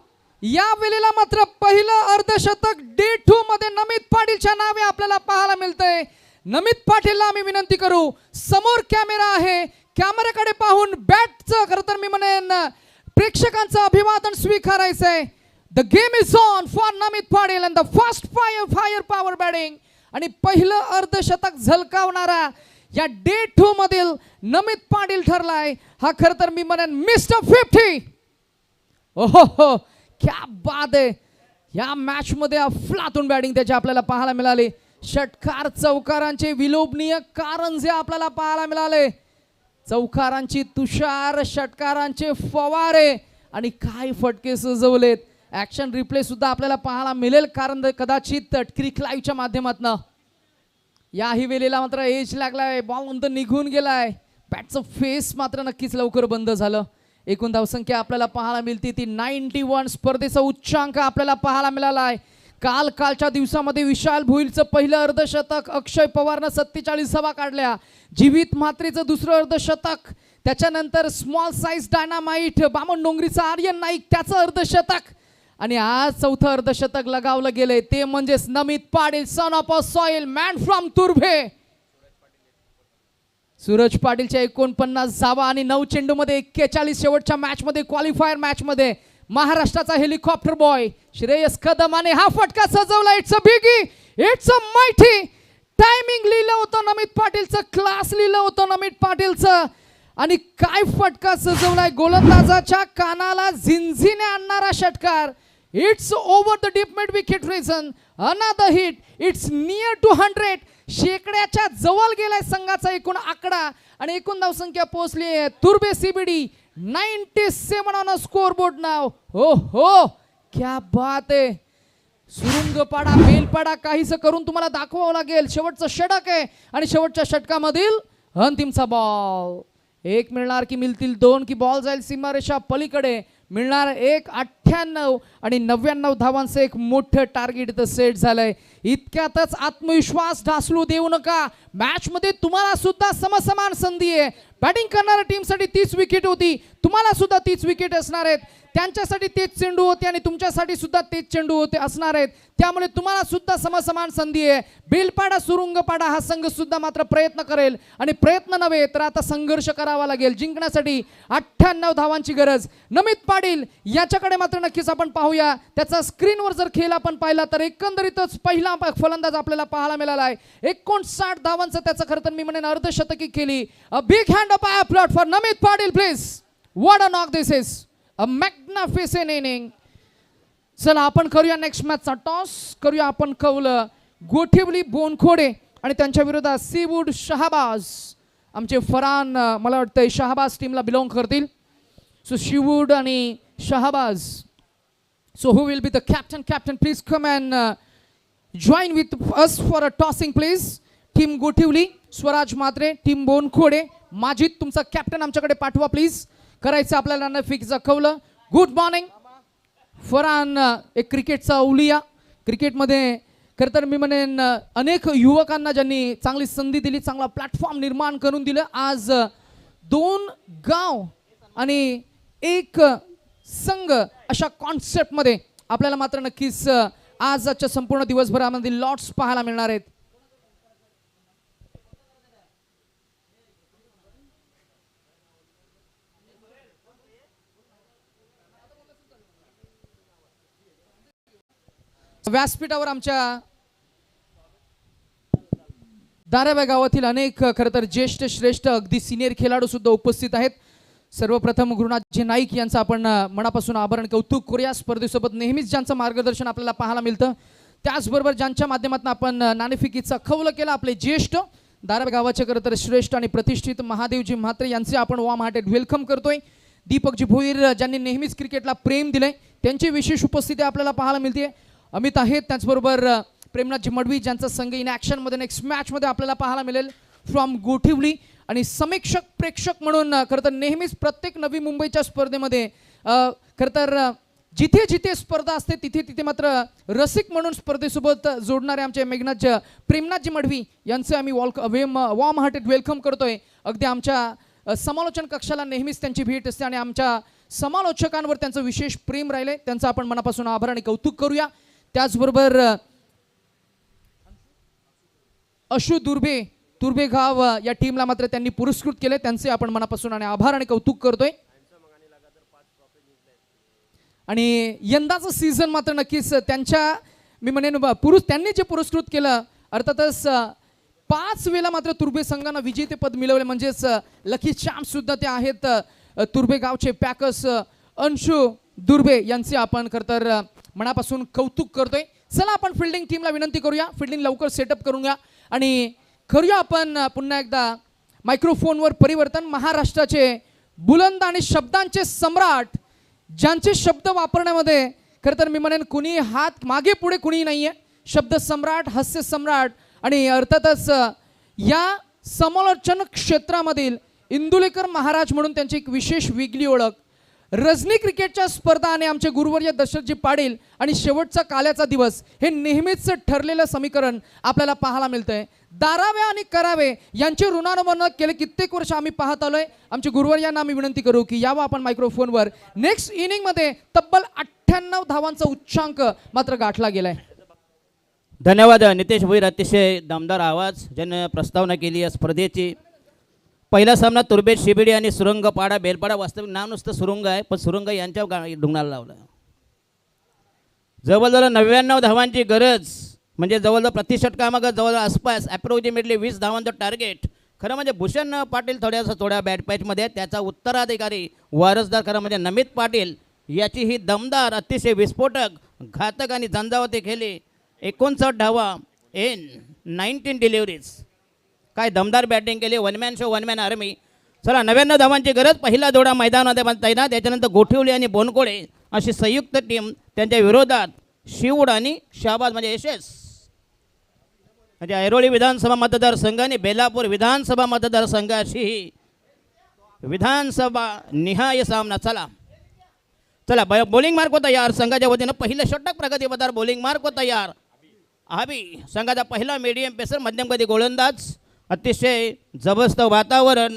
या वेळेला मात्र पहिलं अर्धशतक डे 2 मध्ये नमित पाटीलच्या नावे आपल्याला पाहायला मिळतंय. नमित पाटीलला आम्ही विनंती करू, समोर कॅमेरा आहे, कॅमेऱ्याकडे पाहून बॅटचं खरं तर मी म्हणेन प्रेक्षकांचं अभिवादन स्वीकारायचंय. The game is on for Namit Patil and the first firepower batting. आणि पहिलं अर्धशतक झलकावणारा या डे 2 मधील नमित पाटील ठरलाय. हा खरं तर मी म्हणेन मिस्टर 50. ओहो हो, क्या बात आहे. या मॅच मध्ये अफलातून बॅटिंग त्याची आपल्याला पाहायला मिळाली. षटकार चौकारांचे विलोभनीय कारण जे आपल्याला पाहायला मिळाले. चौकारांची तुषार, षटकारांचे फवारे आणि काय फटके सजवलेत. ऍक्शन रिप्ले सुद्धा आपल्याला पाहायला मिळेल, कारण कदाचित क्रिक लाईव्हच्या माध्यमातून. याही वेळेला मात्र एज लागलाय, बॉल नंतर निघून गेलाय, बॅटचं फेस मात्र नक्कीच लवकर बंद झालं. एकूण धावसंख्या आपल्याला पाहायला मिळते ती 91. स्पर्धेचा उच्चांक आपल्याला पाहायला मिळालाय. कालच्या दिवसामध्ये विशाल भोईरचं पहिलं अर्धशतक, अक्षय पवारनं 47 धावा काढल्या, जीवित म्हात्रेचं दुसरं अर्धशतक, त्याच्यानंतर स्मॉल साईज डायनामाइट बामण डोंगरीचा आर्यन नाईक त्याचं अर्धशतक, आणि आज चौथं अर्धशतक लगावलं गेलंय ते म्हणजेच Namit Patil, son of a soil, man from Turbhe. Suraj पाटीलच्या 49 धावा आणि 9 चेंडू मध्ये 41. शेवटच्या मॅच मध्ये, क्वालिफायर मॅच मध्ये महाराष्ट्राचा हेलिकॉप्टर बॉय श्रेयस कदमाने हा फटका सजवला. It's a biggie, it's a mighty. Timing लिहिलं होतं नमित पाटीलचं, क्लास लिहिलं होतं नमित पाटीलचं, आणि काय फटका सजवलाय. गोलंदाजाच्या कानाला झिंझिने आणणारा षटकार. It's over the deep mid wicket region, another hit, it's near to 100. शेकड्याच्या जवळ गेलाय संघाचा एकूण आकडा, आणि एकूण धावसंख्या पोहोचली आहे तुर्बे CBD 97 on a score board नाव. हो हो, क्या बात आहे. सुरुंगपाडा बेलपाडा काहीसं करून तुम्हाला दाखवावं लागेल. शेवटचं षटक आहे आणि शेवटच्या षटकामधील अंतिमचा बॉल. 1 मिळणार की मिळतील 2, की बॉल जाईल सीमारेषा पलीकडे. मिळणार 1. 98 आणि 99 धावांचं एक मोठं टार्गेट इथं सेट झालंय. इतक्यातच आत्मविश्वास ढासळू देऊ नका. मॅच मध्ये तुम्हाला सुद्धा समसमान संधी आहे. बॅटिंग करणाऱ्या टीमसाठी 30 विकेट होती, तुम्हाला सुद्धा 30 विकेट असणार आहेत. त्यांच्यासाठी तेच चेंडू होते आणि तुमच्यासाठी सुद्धा तेच चेंडू होते असणार आहेत. त्यामुळे तुम्हाला सुद्धा समसमान संधी आहे. बेलपाडा सुरुंगपाडा हा संघ सुद्धा मात्र प्रयत्न करेल, आणि प्रयत्न नव्हे तर आता संघर्ष करावा लागेल. जिंकण्यासाठी 98 धावांची गरज. नमित पाटील याच्याकडे मात्र नक्कीच आपण पाहूया. त्याचा स्क्रीनवर जर खेळ आपण पाहिला तर एकंदरीतच पहिला फलंदाज आपल्याला पाहायला मिळाला आहे. 59 धावांचं त्याचं खरं तर मी म्हणेन अर्धशतकी केली. A big hand up applaud for Namit Patil please. What a knock this is, a magnificent inning. चला आपण करूया नेक्स्ट मॅचचा टॉस. करूया आपण कौल गोठिवली बोनखोडे आणि त्यांच्या विरोधात सीवूड शहाबाज. आमचे फरान मला वाटतं शहाबाज टीमला बिलॉंग करतील. सो शिवूड आणि Shahbaz. So who will be the captain? Captain please come and join with us for a tossing please. Team Gothivali Swaraj Mhatre, team Bonkhode Majid, तुमचा कॅप्टन आमच्याकडे पाठवा प्लीज. करायचं आपल्याला नफिकचा कौल. Good morning Farhan. एक क्रिकेटचा अवलिया, क्रिकेटमध्ये खरं तर मी म्हणेन अनेक युवकांना ज्यांनी चांगली संधी दिली, चांगला प्लॅटफॉर्म निर्माण करून दिलं. आज 2 गाव आणि 1 संघ अशा कॉन्सेप्टमध्ये आपल्याला मात्र नक्कीच आजच्या संपूर्ण दिवसभरामध्ये लॉट्स पाहायला मिळणार आहेत. व्यासपीठावर आमच्या दाराव्या गावातील अनेक खरं तर ज्येष्ठ श्रेष्ठ अगदी सिनियर खेळाडू सुद्धा उपस्थित आहेत. सर्वप्रथम गुरुनाथजी नाईक यांचं आपण मनापासून आभार आणि कौतुक करूया. स्पर्धेसोबत नेहमीच ज्यांचं मार्गदर्शन आपल्याला पाहायला मिळतं, त्याचबरोबर ज्यांच्या माध्यमातून आपण नाणेफेकीचा खवलं केला, आपले ज्येष्ठ दाराव्या गावाचे खरं तर श्रेष्ठ आणि प्रतिष्ठित महादेवजी म्हात्रे यांचे आपण वॉर्म हार्टेड वेलकम करतोय. दीपकजी भोईर ज्यांनी नेहमीच क्रिकेटला प्रेम दिलंय, त्यांची विशेष उपस्थिती आपल्याला पाहायला मिळते. अमित आहेत, त्याचबरोबर प्रेमनाथजी मडवी ज्यांचा संघ इन ॲक्शनमध्ये नेक्स्ट मॅचमध्ये आपल्याला पाहायला मिळेल फ्रॉम गोठिवली. आणि समीक्षक प्रेक्षक म्हणून खरं तर नेहमीच प्रत्येक नवी मुंबईच्या स्पर्धेमध्ये खरं तर जिथे जिथे स्पर्धा असते तिथे तिथे मात्र रसिक म्हणून स्पर्धेसोबत जोडणारे आमचे मेघनाथ प्रेमनाथजी मडवी यांचे आम्ही वॉर्म हार्टेड वेलकम करतोय. अगदी आमच्या समालोचन कक्षाला नेहमीच त्यांची भेट असते आणि आमच्या समालोचकांवर त्यांचं विशेष प्रेम राहिलंय, त्यांचं आपण मनापासून आभार आणि कौतुक करूया. त्याचबरोबर अशू तुर्बे गाव या टीमला मात्र त्यांनी पुरस्कृत केले, त्यांचे आपण मनापासून आणि आभार आणि कौतुक करतोय. आणि यंदाचं सीझन मात्र नक्कीच त्यांच्या मी म्हणेन त्यांनी जे पुरस्कृत केलं, अर्थातच 5 वेळा मात्र तुर्बे संघानं विजेतेपद मिळवले, म्हणजेच लकी चॅम्प सुद्धा ते आहेत. तुर्बे गावचे पॅकर्स अंशू दुर्बे यांचे आपण खरं तर मनापासून कौतुक करतोय. चला आपण फिल्डिंग टीमला विनंती करूया, फिल्डिंग लवकर सेटअप करून घ्या आणि करूया आपण पुन्हा एकदा मायक्रोफोनवर परिवर्तन. महाराष्ट्राचे बुलंद आणि शब्दांचे सम्राट, ज्यांचे शब्द वापरण्यामध्ये खरं तर मी म्हणेन कुणी हात मागे पुढे कुणी नाही आहे. शब्द सम्राट, हास्य सम्राट आणि अर्थातच या समालोचन क्षेत्रामधील इंदुलेकर महाराज म्हणून त्यांची एक विशेष वेगळी ओळख. रजनी क्रिकेटच्या स्पर्धा आणि आमचे गुरुवर्य दशरथजी पाटील आणि शेवटचा काल्याचा दिवस हे नेहमीच ठरलेलं समीकरण आपल्याला पाहायला मिळतंय. दारावे आणि करावे यांचे ऋणानुबंध केले कित्येक वर्ष आम्ही पाहत आलोय. आमचे गुरुवर्यांना आम्ही विनंती करू की यावं आपण मायक्रोफोनवर. नेक्स्ट इनिंगमध्ये तब्बल 98 धावांचा उच्चांक मात्र गाठला गेलाय. धन्यवाद नितेश भोईर, अतिशय दमदार आवाज ज्याने प्रस्तावना केली या स्पर्धेची. पहिला सामना तुर्बे शिबिडी आणि सुरंगपाडा बेलपाडा. वास्तविक नाव नुसतं सुरुंग आहे, पण सुरुंग यांच्या ढुंगणाला लावलं. जवळजवळ 99 धावांची गरज, म्हणजे जवळजवळ प्रतिषटकामागं जवळ आसपास अप्रॉक्सिमेटली 20 धावांचं टार्गेट. खरं म्हणजे भूषण पाटील थोड्या बॅट पॅचमध्ये, त्याचा उत्तराधिकारी वारसदार खरं म्हणजे नमित पाटील याची ही दमदार अतिशय विस्फोटक घातक आणि झंझावती खेळली. 59 धावा इन 19 डिलिव्हरीज. काय दमदार बॅटिंग केली. One man show, one man army. चला 99 धावांची गरज. पहिला जोडा मैदानामध्ये तैनात. त्याच्यानंतर गोठिवली आणि बोनकोळे अशी संयुक्त टीम. त्यांच्या विरोधात शिवड आणि शाहबाज म्हणजे यशस. म्हणजे ऐरोली विधानसभा मतदारसंघ आणि बेलापूर विधानसभा मतदारसंघाशी ही विधानसभा निहाय सामना. चला बॉलिंग मार्क तयार. संघाच्या वतीनं पहिलं षटक प्रगतीपथावर बॉलिंग मार्क तयार. आबी संघाचा पहिला मीडियम पेसर, मध्यम गती गोलंदाज. अतिशय जबरदस्त वातावरण,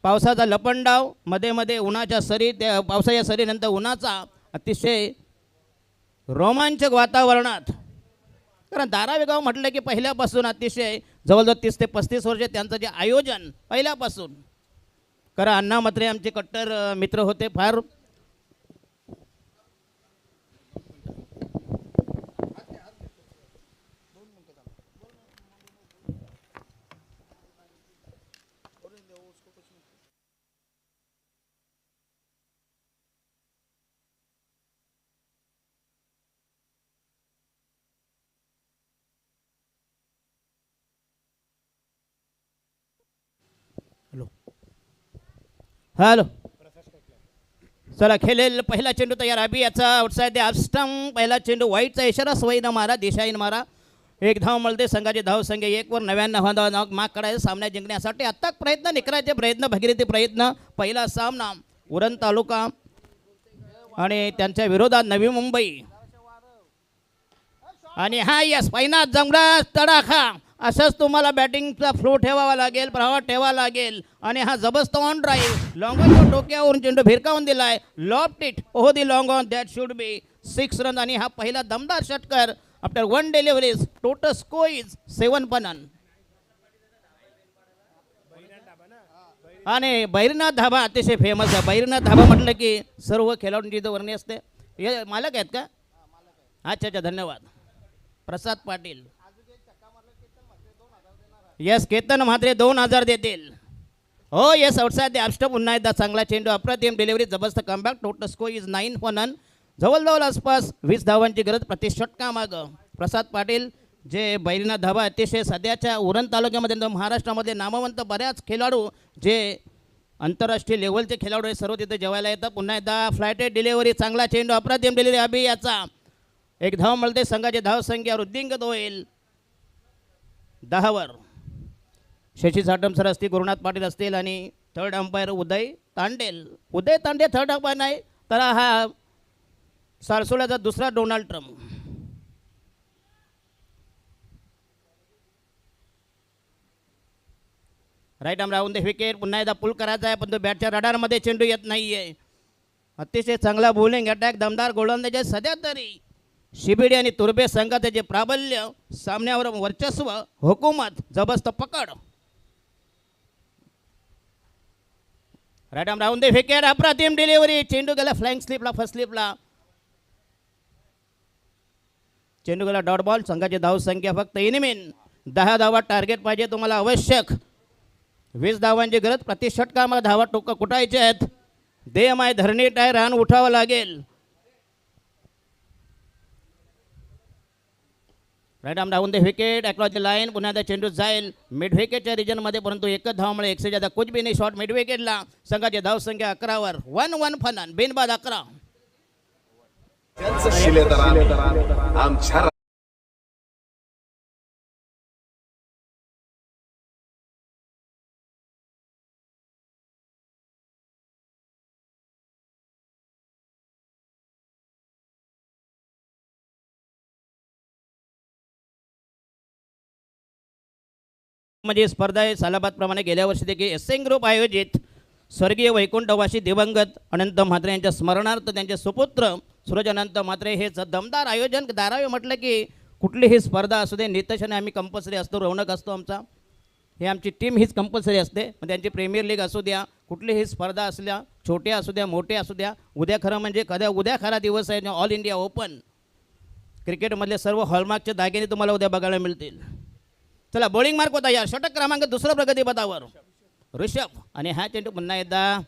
पावसाचा लपंडाव, मध्ये मध्ये उन्हाच्या सरी, त्या पावसाच्या सरीनंतर उन्हाचा अतिशय रोमांचक वातावरणात. कारण धारावी गाव म्हटलं की पहिल्यापासून अतिशय जवळजवळ 30 ते 35 वर्ष त्यांचं जे आयोजन पहिल्यापासून. कारण अण्णा म्हात्रे आमचे कट्टर मित्र होते फार. हॅलो चला खेळेल. पहिला चेंडू तयार. अभि याचा आउटसाइड द ऑफ स्टंप. पहिला चेंडू वाईटचा इशारा. स्वैनं मारा, दिशाईनं मारा. 1 धाव मिळते. संघाचे धाव संख्या 1 वर 99 धाव माग काढायचा सामना जिंकण्यासाठी. आत्ता प्रयत्न, निकराचे प्रयत्न, भगीरथी प्रयत्न. पहिला सामना उरण तालुका आणि त्यांच्या विरोधात नवी मुंबई. आणि हा यस पहिला जमला तडाखा. असंच तुम्हाला बॅटिंगचा फ्लो ठेवावा लागेल, प्रवाह ठेवावा लागेल. आणि हा जबरदस्त ऑन ड्राईव्ह लॉंग ऑन डोक्यावरून चेंडू भिरकावून दिलाय. Loft it over the long on. That should be 6 run. आणि हा पहिला दमदार षटकर after 1 deliveries. Total score is 7 पनन. आणि बैरनाथ धाबा अतिशय फेमस आहे. बैरनाथ धाबा म्हटलं की सर्व खेळाडूंची इथं वर्णी असते. हे मालक आहेत का? अच्छा धन्यवाद. प्रसाद पाटील. येस केतन म्हात्रे 2000 देतील. हो येस आउटसाइड द ॲपस्टॉप. पुन्हा एकदा चांगला चेंडू, अप्रतिम डिलिव्हरी, जबरदस्त comeback. Total score is 9 for none. जवळजवळ आसपास 20 धावांची गरज प्रति षटका मागं. प्रसाद पाटील जे बैरीना धावा अतिशय सध्याच्या उरण तालुक्यामध्ये महाराष्ट्रामधले नामवंत बऱ्याच खेळाडू जे आंतरराष्ट्रीय लेवलचे खेळाडू हे सर्व तिथे जेवायला येतात. पुन्हा एकदा फ्लायटेड डिलिव्हरी, चांगला चेंडू, अप्रतिम डिलिव्हरी. अभि याचा एक धाव मिळते. संघाची धाव संख्या वृद्धिंगत होईल 10 वर. शशी साटम सर असतील, गुरुनाथ पाटील असतील आणि थर्ड अंपायर उदय तांडेल. उदय तांडे थर्ड अंपायर नाही तर हा सारसोल्याचा दुसरा डोनाल्ड ट्रम्प. राईट आर्म राहून दे विकेट. पुन्हा एकदा पुल करायचा आहे पण तो बॅटच्या रडारमध्ये चेंडू येत नाही आहे. अतिशय चांगला बॉलिंग अटॅक, दमदार गोलंदाजी. सध्या तरी शिबिडी आणि तुर्बे संघाचे जे प्राबल्य, सामन्यावर वर्चस्व, हुकूमत, जबरदस्त पकड. राईट आर्म राहून दे विकेट. अप्रतिम डिलिव्हरी, चेंडू गेला फ्लाइंग स्लिपला, फर्स्ट स्लिपला. चेंडू गेला डॉट बॉल. संघाची धाव संख्या फक्त इनिमिन 10 धावा टार्गेट पाहिजे तुम्हाला आवश्यक. 20 धावांची गरज. प्रति षटकामध्ये धावा टोका कुटायचे आहेत. देम आहे, धरणीट आहे, रान उठावं लागेल. राईट आर्म राहून दे विकेट. Across the line. पुन्हा एकदा चेंडू जाईल मिड विकेटच्या रिजनमध्ये परंतु एकच धावामुळे 100 ज्यादा कुछ भी नाही. शॉट मिड विकेटला. संघाची धाव संख्या 11 वर. 1-1 फनान बिनबाद 11. आमच्या म्हणजे स्पर्धा आहे सालाबादप्रमाणे गेल्या वर्षी देखील एसएन ग्रुप आयोजित स्वर्गीय वैकुंठवासी दिवंगत अनंत म्हात्रे यांच्या स्मरणार्थ त्यांचे सुपुत्र सूरज अनंत म्हात्रे हे दमदार आयोजन. धारावी म्हटलं की कुठलीही स्पर्धा असू दे नितशाने आम्ही कंपल्सरी असतो, रौनक असतो आमचा. हे आमची टीम हीच कंपल्सरी असते. मग त्यांची प्रीमियर लीग असू द्या, कुठलीही स्पर्धा असल्या, छोट्या असू द्या, मोठ्या असू द्या. उद्या खरं म्हणजे उद्या खरा दिवस आहे ऑल इंडिया ओपन. क्रिकेटमधले सर्व हॉलमार्कचे दागिने तुम्हाला उद्या बघायला मिळतील. चला बॉलिंग मार्क होता यार. षटक क्रमांक 2 प्रगतीपथावर ऋषभ. आणि हा चेंडू पुन्हा एकदा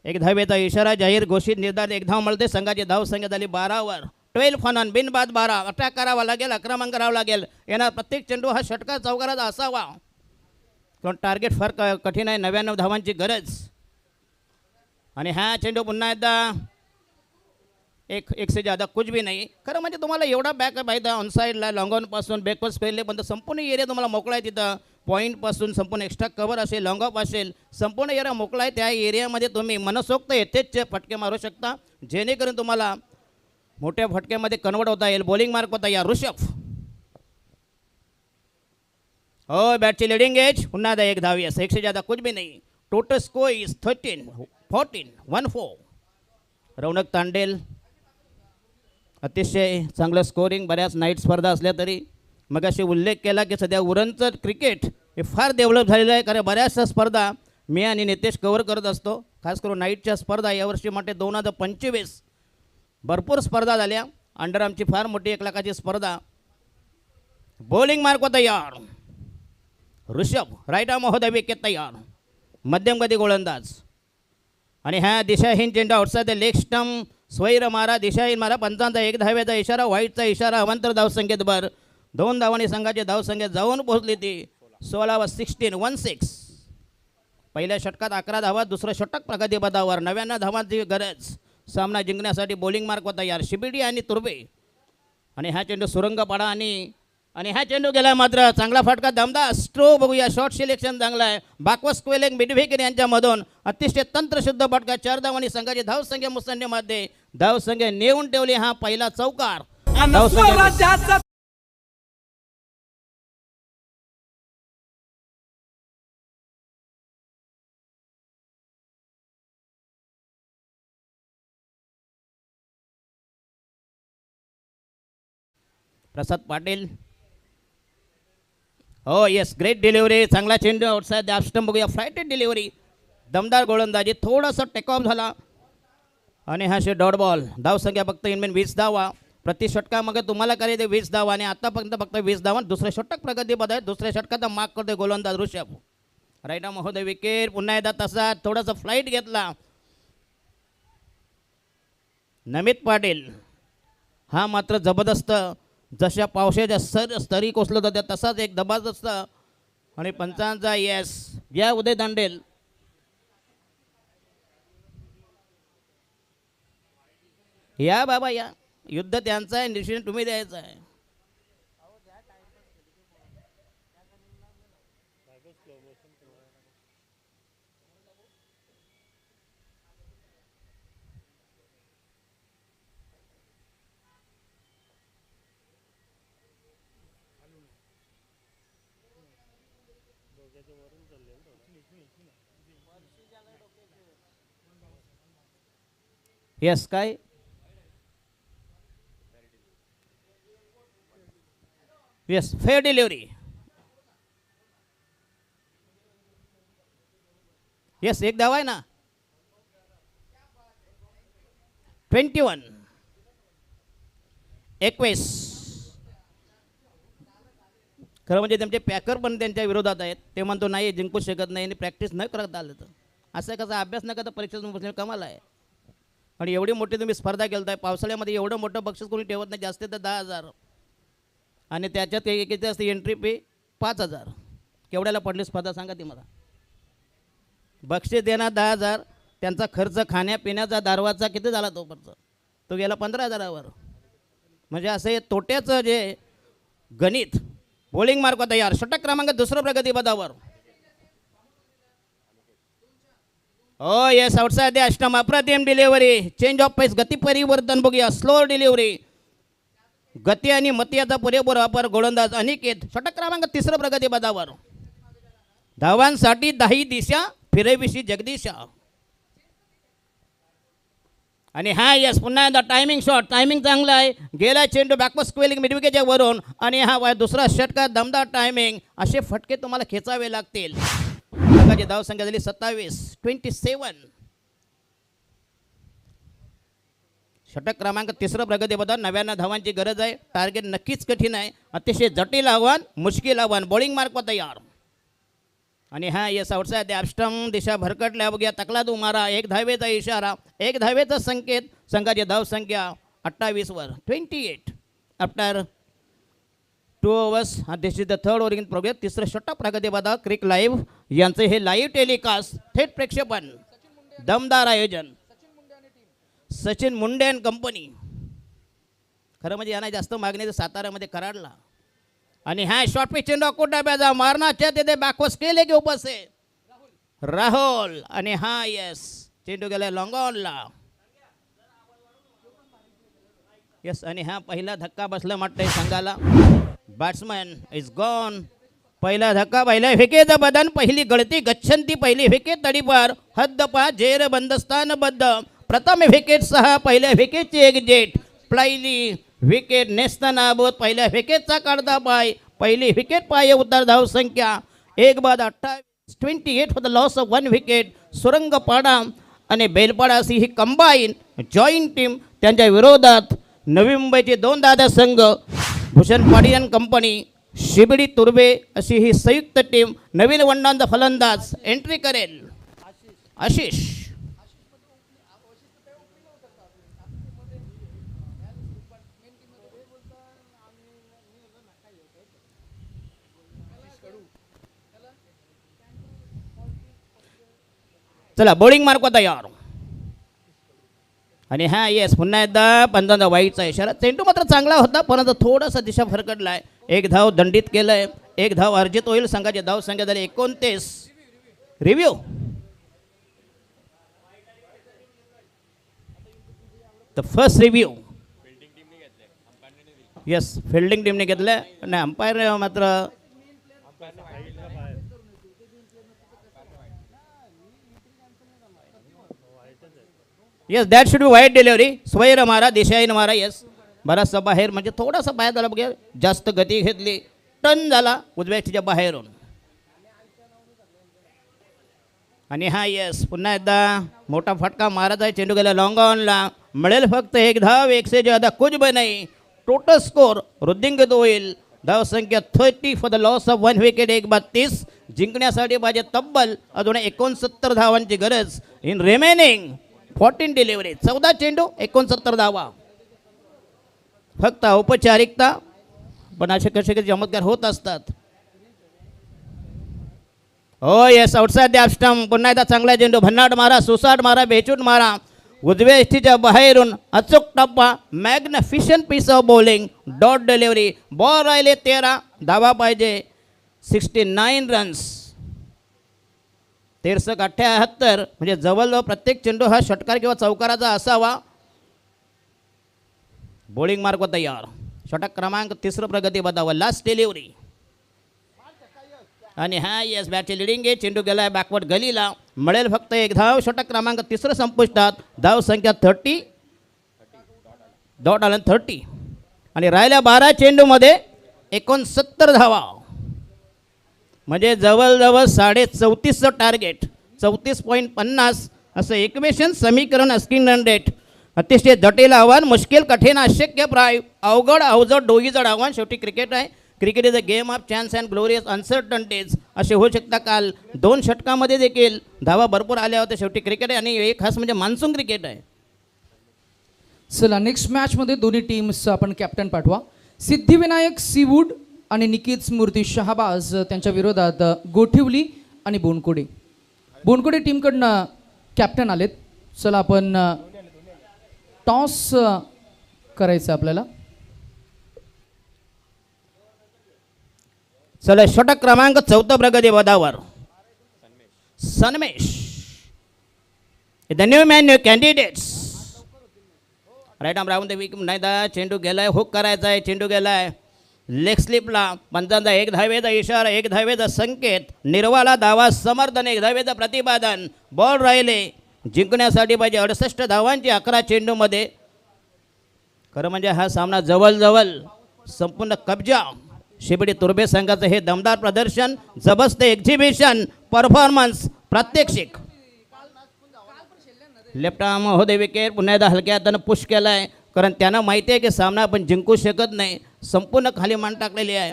एक धावेचा इशारा जाहीर घोषित. निर्धारित एक धाव मिळते. संघाची धाव संख्या झाली 12 वर. 12 फॉन बिनबाद 12. अटॅक करावा लागेल, आक्रमण करावं लागेल. येणार प्रत्येक चेंडू हा षटका चौकाराचा असावा कारण टार्गेट फार कठीण आहे. 99 धावांची गरज. आणि हा चेंडू पुन्हा एकदा एक से ज़्यादा कुछ भी नाही. खरं म्हणजे तुम्हाला एवढा बॅक पाहिजे ऑन साईडला लॉंगॉनपासून बॅकवर्ड स्पेलपर्यंत संपूर्ण एरिया तुम्हाला मोकळा आहे. तिथं पॉईंटपासून संपूर्ण एक्स्ट्रा कवर असेल, लॉंग ऑफ असेल, संपूर्ण एरिया मोकळा आहे. त्या एरियामध्ये तुम्ही मनसोक्त येथेच फटके मारू शकता जेणेकरून तुम्हाला मोठ्या फटक्यामध्ये कन्वर्ट होता येईल. बॉलिंग मार्क होता या ऋषभ. हो बॅटची लिडिंग एज. पुन्हा एकदा एक धाव. येस 1 से ज़्यादा कुछ भी नाही. Total score is 13-14 1-4. रौनक तांडेल अतिशय चांगलं स्कोरिंग. बऱ्याच नाईट स्पर्धा असल्या तरी मग असे उल्लेख केला की सध्या उरणचं क्रिकेट हे फार डेव्हलप झालेलं आहे. कारण बऱ्याचशा स्पर्धा मी आणि नितेश कव्हर करत असतो. खास करून नाईटच्या स्पर्धा यावर्षी म्हटले 2025 भरपूर स्पर्धा झाल्या. अंडर आमची फार मोठी 1 लाखाची स्पर्धा. बॉलिंग मार्क होता तयार ऋषभ. राईट आर्म होता विकेट तयार. मध्यम गती गोलंदाज. आणि ह्या दिशाहीन चेंडू आउटसाइड द लेग स्टंप. स्वैर मारा, दिशाहीन मारा. पंचांचा 1 धावेचा इशारा, व्हाईटचा इशारा. अवांतर धावसंख्येत भर. 2 धावांनी संघाची धावसंख्या जाऊन पोहोचली ती 16 वर. 16-16. पहिल्या षटकात 11 धावा. दुसरं षटक प्रगतीपथावर. 99 धावांची गरज सामना जिंकण्यासाठी. बॉलिंग मार्क होता यार शिबिडी आणि तुर्बे. आणि हा चेंडू सुरंगपाडा आणि हा चेंडू गेला मात्र चांगला फटका, दमदार स्ट्रोक. बघूया शॉर्ट सिलेक्शन चांगला आहे. बाकवस क्वेलिंग मिडविकेट यांच्यामधून अतिशय तंत्रशुद्ध फटका. 4 धावांनी संघाची धावसंख्या मुसंडीमध्ये धावसंख्या नेऊन ठेवली. हा पहिला चौकार. धावसंख्या प्रसाद पाटील. हो येस ग्रेट डिलिव्हरी. चांगला चेंडू आउटसाइड द ऑफ स्टंप. बघूया फ्लायटेड डिलिव्हरी. दमदार गोलंदाजी. थोडंसं टेक ऑफ झाला आणि हा शे डॉट बॉल. धावसंख्या फक्त इनमेन 20 धावा. प्रति षटकामागे तुम्हाला काय ते 20 धावा आणि आतापर्यंत फक्त 20 धावा. दुसरे षटक प्रगतीपद आहे. दुसऱ्या षटकाचा माग करतोय गोलंदाज ऋषभ. राईट महोदय विकेट. पुन्हा एकदा तसा थोडासा फ्लाईट घेतला नमित पाटील. हा मात्र जबरदस्त जशा पावसाच्या स्तरी कोसलत होत्या तसाच एक जबरदस्त आणि पंचांचा येस. या उदय दांडेल. या बाबा या. युद्ध त्यांचं आहे. डिसिजन तुम्ही द्यायचं आहे. येस काय येस फेअर डिलिव्हरी. येस एक धाव आहे ना. 21 खरं म्हणजे त्यांचे पॅकर पण त्यांच्या विरोधात आहेत. ते म्हणतो नाही जिंकू शकत नाही आणि प्रॅक्टिस न करत आलं तर असं कसा अभ्यास न करता परीक्षेत बसणे कमाल आहे. आणि एवढी मोठी तुम्ही स्पर्धा केलताय. पावसाळ्यामध्ये एवढं मोठं बक्षीस कोणी ठेवत नाही. जास्त तर 10,000 आणि त्याच्यात किती असते एंट्री फी 5,000. केवढ्याला पडली स्पर्धा सांगा ती मला. बक्षीस देणार 10,000. त्यांचा खर्च खाण्यापिण्याचा दारवाचा किती झाला तो खर्च. तो गेला 15,000वर. म्हणजे असं हे तोट्याचं जे गणित. बॉलिंग मार्क तयार. षटक क्रमांक दुसरं प्रगतीपदावर. ओ येस आउटसाइड द अष्टम. अप्रतिम डिलिव्हरी. चेंज ऑफ पेस. गती परिवर्तन बघूया. Slow delivery. गती आणि मतियाचा पुरेपूर वापर गोलंदाज अनिकेत. षटक क्रमांक तिसरं प्रगतीपदावर. धावांसाठी 10 दिशा फिरविशी जगदीशा. आणि हा यस पुन्हा एकदा टायमिंग शॉट. टायमिंग चांगला आहे. गेला चेंडू बॅकवर्ड स्क्वेलिंग मिडविकेटच्या वरून आणि हा दुसरा षटकात दमदार टायमिंग. असे फटके तुम्हाला खेचावे लागतील. संघाची धावसंख्या झाली 27. षटक क्रमांक तिसरं प्रगतीपदावर. 99 धावांची गरज आहे. टार्गेट नक्कीच कठीण आहे. अतिशय जटिल आव्हान. मुश्किल आव्हान. बॉलिंग मार्क तयार. आणि हा येस आउटसाइड द अष्टम. दिशा भरकटल्या बघूया. तकलादू मारा. 1 धावेचा इशारा. 1 धावेचा संकेत. संघाची धावसंख्या 28 28 आफ्टर 2 overs. हा this is the third over in progress. तिसरं षटक प्रगतीपदावर. क्रिक लाईव्ह यांचे हे लाईव्ह टेलिकास्ट थेट प्रक्षेपण. दमदार आयोजन. Sachin Munde and company. खरं म्हणजे यांना जास्त मागणी तर साताऱ्यामध्ये कराडला. आणि हा शॉर्ट पिच चेंडू कुठं डब्याचा मारण्याच्या तिथे बॅकवर्ड केले की उपस आहे राहुल. आणि हा येस चेंडू गेला लॉंग ऑनला. येस आणि हा पहिला धक्का बसला वाटतंय संघाला. Batsman is gone. पहिला धक्का. पहिल्या विकेटचं बदन. पहिली गळती गच्छंती. पहिली विकेट तडीपार. हद्दपा जेर बंदस्थानबद्ध. प्रथम विकेट 6. पहिल्या विकेटची एक जेट. पहिली विकेट नेसताना बोध. पहिल्या विकेटचा काढता पाय. पहिली विकेट पाय उतार. धावसंख्या 1 बाद 28 for the loss of 1 wicket. Surangpada आणि बेलपाडा अशी ही कंबाईन जॉईंट टीम. त्यांच्या विरोधात नवी मुंबईचे 2 दादा संघ भूषण पाटील अँड कंपनी शिबडी तुर्बे अशी ही संयुक्त टीम. नवीन वंडांचा फलंदाज एंट्री करेल आशिष. चला बॉलिंग मार्क तयार. आणि हा येस पुन्हा एकदा पंचांचा वाईटचा इशारा. चेंडू मात्र चांगला होता परंतु थोडासा दिशा फरकटला आहे. 1 धाव दंडित केलंय. 1 धाव अर्जित होईल. संघाची धाव संख्या झाली 29. Review. The first review. Yes fielding टीमने घेतलं. नाही अंपायर मात्र येस दॅट शुड बी वाईट डिलिव्हरी. स्वैर मारा. दिशाईन मारा. येस बराचसा बाहेर म्हणजे थोडासा बाहेर झाला बघा. जास्त गती घेतली. टर्न झाला उजव्या बाहेरून. आणि हा येस पुन्हा एकदा मोठा फटका मारत आहे. चेंडू गेला लॉंग ऑनला. मिळेल फक्त एक धाव. 1 से ज्यादा कुछ भी नाही. टोटल स्कोर वृद्धिंगत होईल. धाव संख्या 30 for the loss of 1 wicket. 1-32 जिंकण्यासाठी पाहिजे तब्बल अजून 69 धावांची गरज इन रिमेनिंग 14 डिलिव्हरी. 14 चेंडू 69 धावा. फक्त औपचारिकता पण असे कसे कसे चमत्कार होत असतात. हो येस आउटसाइड द स्टंप. पुन्हा एकदा चांगला चेंडू. भन्नाट मारा, सुसाट मारा, बेचूट मारा. उजव्या इष्टीच्या बाहेरून अचूक टप्पा. Magnificent piece of bowling. Dot delivery. Ball राहिले 13. धावा पाहिजे 69 रन्स. 13-78 म्हणजे जवळजवळ प्रत्येक चेंडू हा षटकार किंवा चौकाराचा असावा. बॉलिंग मार्ग तयार. षटक क्रमांक 3 प्रगती बदावा. Last delivery. आणि हा येस बॅटची लिडिंग आहे. चेंडू गेलाय बॅकवर्ड गलीला. मिळेल फक्त एक धाव. षटक क्रमांक 3 संपुष्टात. धाव संख्या 30. डॉट आला 30 आणि राहिल्या 12 चेंडूमध्ये 69 धावा. म्हणजे जवळजवळ 34.5 टार्गेट. 34.50 असं इक्वेशन समीकरण. Asking run rate. अतिशय जटिल आव्हान. मुश्किल कठीण अशक्य प्राय. अवघड अवजड दोघीजड आव्हान. शेवटी क्रिकेट आहे. Cricket is a game of chance and glorious uncertainties असे होऊ शकता. काल 2 षटकामध्ये देखील धावा भरपूर आल्या होत्या. शेवटी क्रिकेट आहे आणि एक खास म्हणजे मान्सून क्रिकेट आहे. चला नेक्स्ट मॅचमध्ये दोन्ही टीम्स आपण कॅप्टन पाठवा. सिद्धिविनायक सीवूड आणि निकित स्मृती शहाबाज त्यांच्या विरोधात गोठिवली आणि बोनकोडे. बोनकोडे टीमकडनं कॅप्टन आलेत. चला आपण टॉस करायचं आपल्याला. चला षटक क्रमांक 14 प्रगती पदावर Sanmesh. The new man new candidates. Right arm round the wicket. नाही दा चेंडू गेलाय. हुक करायचा आहे. चेंडू गेलाय लेग स्लिपला. पंचांचा 1 धावेचा इशारा. 1 धावेचा संकेत. निर्वाला धावा समर्थन. 1 धावेचं प्रतिपादन. बॉल राहिले जिंकण्यासाठी पाहिजे 68 धावांची 11 चेंडूमध्ये. खरं म्हणजे हा सामना जवळजवळ संपूर्ण कब्जा. शेवटी तुर्बे संघाचं हे दमदार प्रदर्शन. जबरदस्त एक्झिबिशन परफॉर्मन्स प्रात्यक्षिक. लेफ्ट आर्म होते विकेट. पुन्हा एकदा हलक्या हातानं पुश केला आहे. कारण त्यांना माहिती आहे की सामना आपण जिंकू शकत नाही. संपूर्ण खाली मान टाकलेली आहे.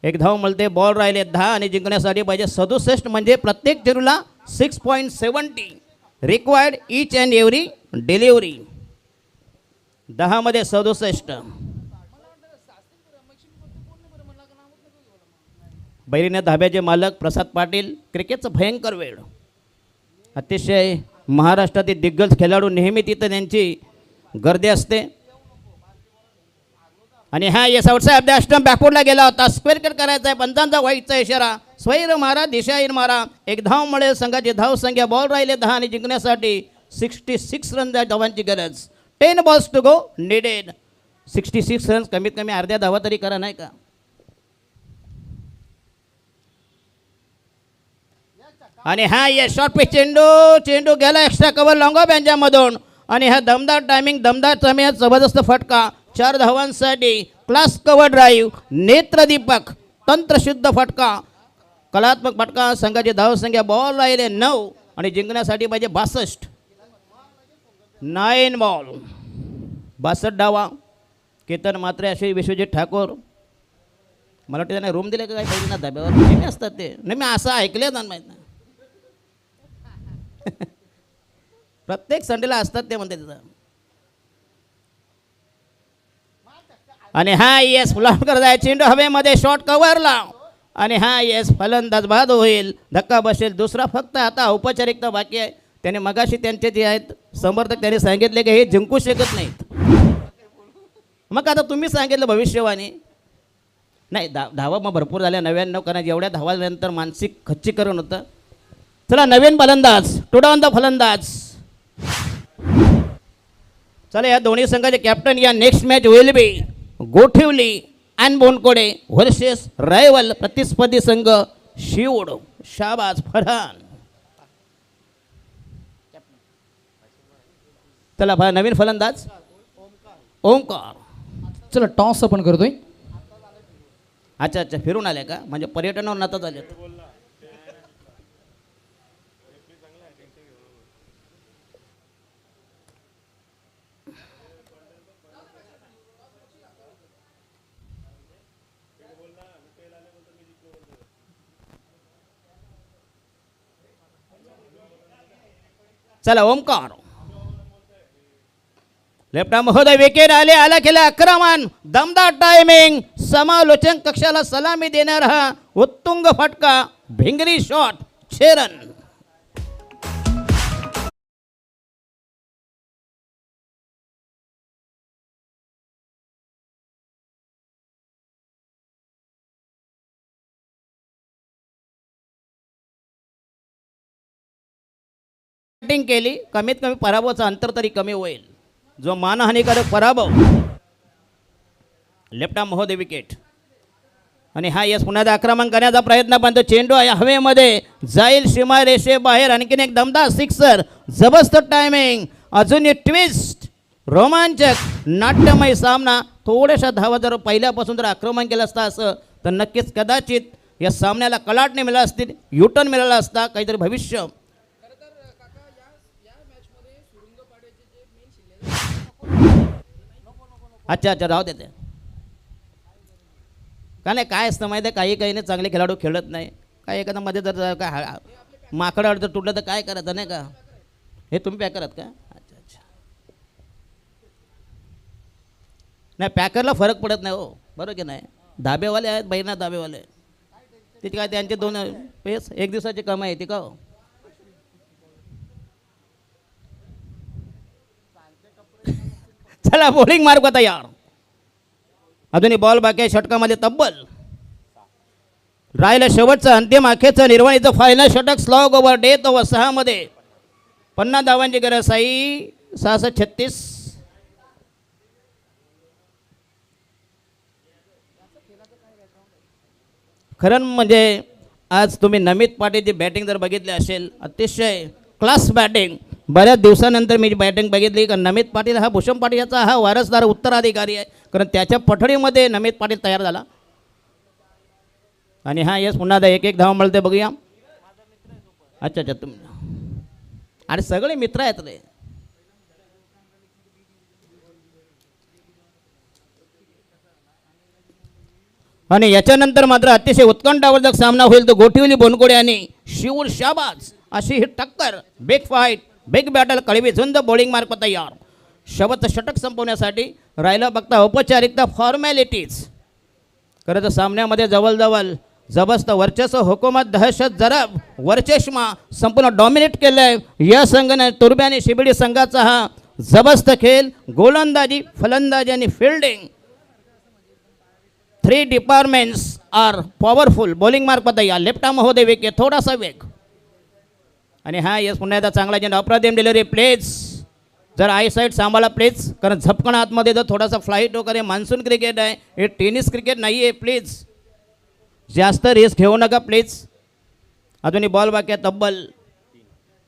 1 धाव मिळते. बॉल राहिले 10 आणि जिंकण्यासाठी पाहिजे 67 म्हणजे प्रत्येक चेंडूला 6.70 required each and every delivery. 10 मध्ये 67. बैरीने धाब्याचे मालक प्रसाद पाटील. क्रिकेटचं भयंकर वेळ. अतिशय महाराष्ट्रातील दिग्गज खेळाडू नेहमी तिथं त्यांची गर्दी असते. आणि हा येस आउटसाइड द स्टंप. बॅकवर्डला गेला होता. स्क्वेअर कट करायचा आहे. पंचांचा व्हाईटचा इशारा. स्वैर मारा दिशाहीन मारा. 1 धाव मिळेल. संघाची धाव संख्या. बॉल राहिले 10 आणि जिंकण्यासाठी 66 रन धावांची गरज. 10 balls to go needed. 66 runs कमीत कमी अर्ध्या धावा तरी करा नाही का. आणि हा ये शॉर्ट पिच चेंडू. चेंडू गेला एक्स्ट्रा कव्हर लॉंग ऑफ यांच्यामधून. आणि हा दमदार टायमिंग. दमदार समय. जबरदस्त फटका. 4 धावांसाठी क्लास कव्हर ड्राईव्ह. नेत्रदीपक तंत्रशुद्ध फटका. कलात्मक फटका. संघाची धाव संख्या. बॉल राहिले 9 आणि जिंकण्यासाठी पाहिजे 62. 9 बॉल 62 धावा. केतन मात्रे असे विश्वजित ठाकूर. मला वाटतं त्यांना रूम दिले का काय पाहिजे ना धाब्यावर. नेहमी असतात ते. नाही मी असं ऐकले ना माहीत नाही. प्रत्येक संडेला असतात ते म्हणते तिथं. आणि हा येस फुलाम करताय. चेंडू हवेमध्ये. शॉर्ट कव्हरला. आणि हा येस फलंदाज बाद होईल. धक्का बसेल. दुसरा फक्त आता औपचारिकता बाकी आहे. त्याने मगाशी त्यांचे जे आहेत समर्थक त्यांनी सांगितले की हे जिंकू शकत नाहीत. मग आता तुम्ही सांगितलं भविष्यवाणी. नाही धावा मग भरपूर झाल्या 99. कारण एवढ्या धावानंतर मानसिक खच्चीकरण होतं. चला नवीन फलंदाज. टुडा ऑन द फलंदाज. चला या दोन्ही संघाचे कॅप्टन. या नेक्स्ट मॅच होईल बी गोठिवली अँड बोनकोडे व्हर्सेस रायवल प्रतिस्पर्धी संघ शिवड. शाबाज फरहान. चला नवीन फलंदाज ओंकार. चला टॉस आपण करतोय. अच्छा फिरून आले का. म्हणजे पर्यटनावर नातात आले. चला ओमकार लेफ्ट महोदय विकेट आले आला केला आक्रमण दमदार टायमिंग समालोचन कक्षाला सलामी देणारा हा उत्तुंग फटका भिंगरी शॉट 6 रन. बॅटिंग केली कमीत कमी पराभवाचं अंतर तरी कमी होईल. जो मानहानिकारक पराभव लेफ्ट आर्म महोदय विकेट आणि हा यस पुन्हा आक्रमण करण्याचा प्रयत्न पण तो चेंडू आहे हवेमध्ये जाईल सीमा रेषे बाहेर. आणखीन एक दमदार सिक्सर जबरदस्त टायमिंग अजून एक ट्विस्ट रोमांचक नाट्यमय सामना. थोड्याशा धावा जर पहिल्यापासून जर आक्रमण केलं असतं असं तर नक्कीच कदाचित या सामन्याला कलाटणे मिळाला असतील युटर्न मिळाला असता काहीतरी भविष्य. अच्छा अच्छा राहू देते का नाही काय असतं माहिती आहे काही काही नाही चांगले खेळाडू खेळत नाही काय एखादा मध्ये जर काय माकडावर जर तुटलं तर काय करायचं नाही का. हे तुम्ही पॅक करत का. अच्छा अच्छा नाही पॅकरला फरक पडत नाही हो बरोबर की नाही. धाबेवाले आहेत बहिणा धाबेवाले तिथे काय त्यांचे 2 पेस 1 दिवसाची कमाई येते का हो. चला बॉलिंग मार्ग तयार अजूनही बॉल बाकी आहे षटकामध्ये तब्बल राहिलं शेवटचं अंतिम आखेचं निर्वाणीचं फायनल षटक स्लॉग ओव्हर डेथ ओव्हर 6 मध्ये 50 धावांची गरज साई 66-36. खरं म्हणजे आज तुम्ही नमित पाटीलची बॅटिंग जर बघितली असेल अतिशय क्लास बॅटिंग. बऱ्याच दिवसानंतर मी बॅटिंग बघितली कारण नमित पाटील हा भूषण पाटील याचा हा वारसदार उत्तराधिकारी आहे कारण त्याच्या पठडीमध्ये नमित पाटील तयार झाला. आणि हा यस पुन्हा 1-1 धावा मिळते बघूया. अच्छा अच्छा तुम्ही अरे सगळे मित्र आहेत रे. आणि याच्यानंतर मात्र अतिशय उत्कंठावर्धक सामना होईल तो गोठिवली बोनकोडे आणि शिवूर शाबाज अशी ही टक्कर. बिग फाईट बिग बॅटल कळवी झुंज बॉलिंग मार्ग तयार. शेवटचं षटक संपवण्यासाठी राहिलं बघता औपचारिकता फॉर्मॅलिटीज. खरं तर सामन्यामध्ये जवळजवळ जबरदस्त वर्चस्व हुकूमत दहशत जरब वरचष्मा संपूर्ण डॉमिनेट केलं आहे या संघाने. तुर्बे आणि शिबिडी संघाचा हा जबरदस्त खेळ गोलंदाजी फलंदाजी आणि fielding 3 departments are powerful. Bowling मार्ग तयार लेफ्ट आर्म महोदय विकेट थोडासा वेग आणि हा यस पुन्हा एकदा चांगला चेंडू अप्रतिम डिलिव्हरी प्लेज. जर आय साईड सांभाळा प्लीज कारण झपकण आतमध्ये जर थोडासा फ्लाईट वगैरे मान्सून क्रिकेट आहे हे टेनिस क्रिकेट नाही आहे. प्लीज जास्त रिस्क घेऊ नका प्लीज. अजूनही बॉल बाकी आहेत तब्बल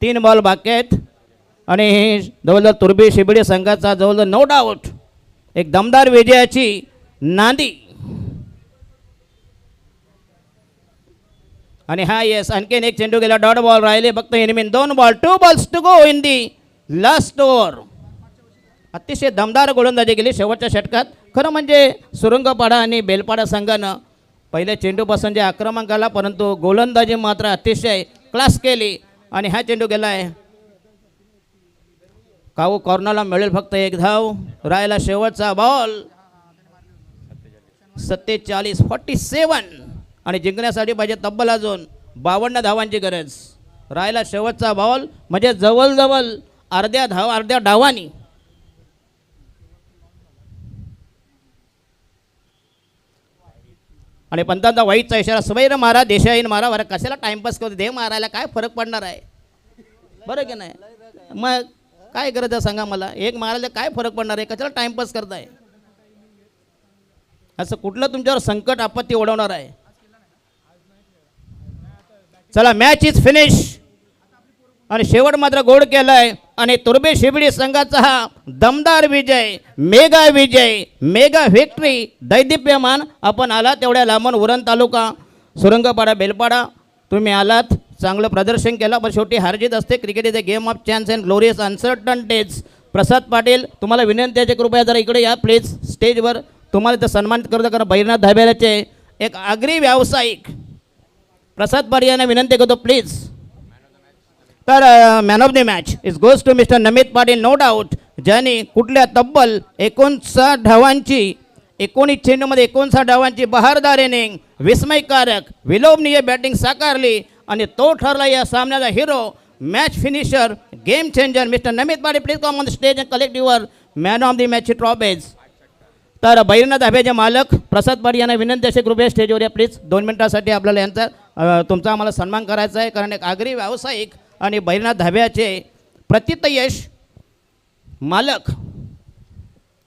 3 बॉल बाकी आहेत आणि जवळजवळ तुर्बी शिबिडी संघाचा जवळजवळ नो डाऊट एक दमदार विजयाची नांदी. आणि हा येस आणखीन एक चेंडू गेला डॉट बॉल राहिले फक्त इनमीन 2 ball 2 balls to go in the last over. अतिशय दमदार गोलंदाजी केली शेवटच्या षटकात. खरं म्हणजे सुरंगपाडा आणि बेलपाडा संघानं पहिल्या चेंडूपासून जे आक्रमण केला परंतु गोलंदाजी मात्र अतिशय क्लास केली. आणि हा चेंडू गेला आहे काऊ कॉर्नरला मिळेल फक्त 1 धाव. राहिला शेवटचा बॉल 47 आणि जिंकण्यासाठी पाहिजे तब्बल अजून 52 धावांची गरज. राहिला शेवटचा बॉल म्हणजे जवळजवळ अर्ध्या डावानी. आणि पंतांचा वाईटचा इशारा स्वैर मारा देशाईन मारा. बरं कशाला टाइमपास करतो दे मारायला काय फरक पडणार आहे बरं की नाही. मग काय गरज आहे सांगा मला. एक मारायला काय फरक पडणार आहे कशाला टाइमपास करताय. असं कुठलं तुमच्यावर संकट आपत्ती ओढवणार आहे. चला मॅच इज फिनिश आणि शेवट मात्र गोड केलाय आणि तुर्बे शिबिडी संघाचा हा दमदार विजय मेगा विक्ट्री दैदिप्यमान. आपण आलात तेवढ्या लांबून उरण तालुका सुरंगपाडा बेलपाडा तुम्ही आलात चांगलं प्रदर्शन केलं पण शेवटी हारजीत असते. Cricket is a game of chance and glorious uncertainties. Prasad Patil तुम्हाला विनंती आहे कृपया जरा इकडे या प्लीज स्टेजवर. तुम्हाला तर सन्मानित करतो कारण बैरनाथ धाब्याचे एक आगरी व्यावसायिक प्रसाद पाटील यांना विनंती करतो प्लीज तर man of the match is goes to mister Namit Patil, no doubt, ज्यांनी कुठल्या तब्बल 59 धावांची 19 चेंडूमध्ये 59 धावांची बहारदार इनिंग, विस्मयकारक विलोभनीय बॅटिंग साकारली आणि तो ठरला या सामन्याचा hero, match finisher, game changer mister Namit Patil. Please come on the stage and collect your man of the मॅचची ट्रॉफीज. तर बहिरनाथ धाब्याचे मालक प्रसाद पाटील यांना विनंती अशी कृपया स्टेजवर या प्लीज. 2 मिनिटासाठी आपल्याला यांचा तुमचा आम्हाला सन्मान करायचा आहे, कारण एक आगरी व्यावसायिक आणि बहिरनाथ धाब्याचे प्रतित यश मालक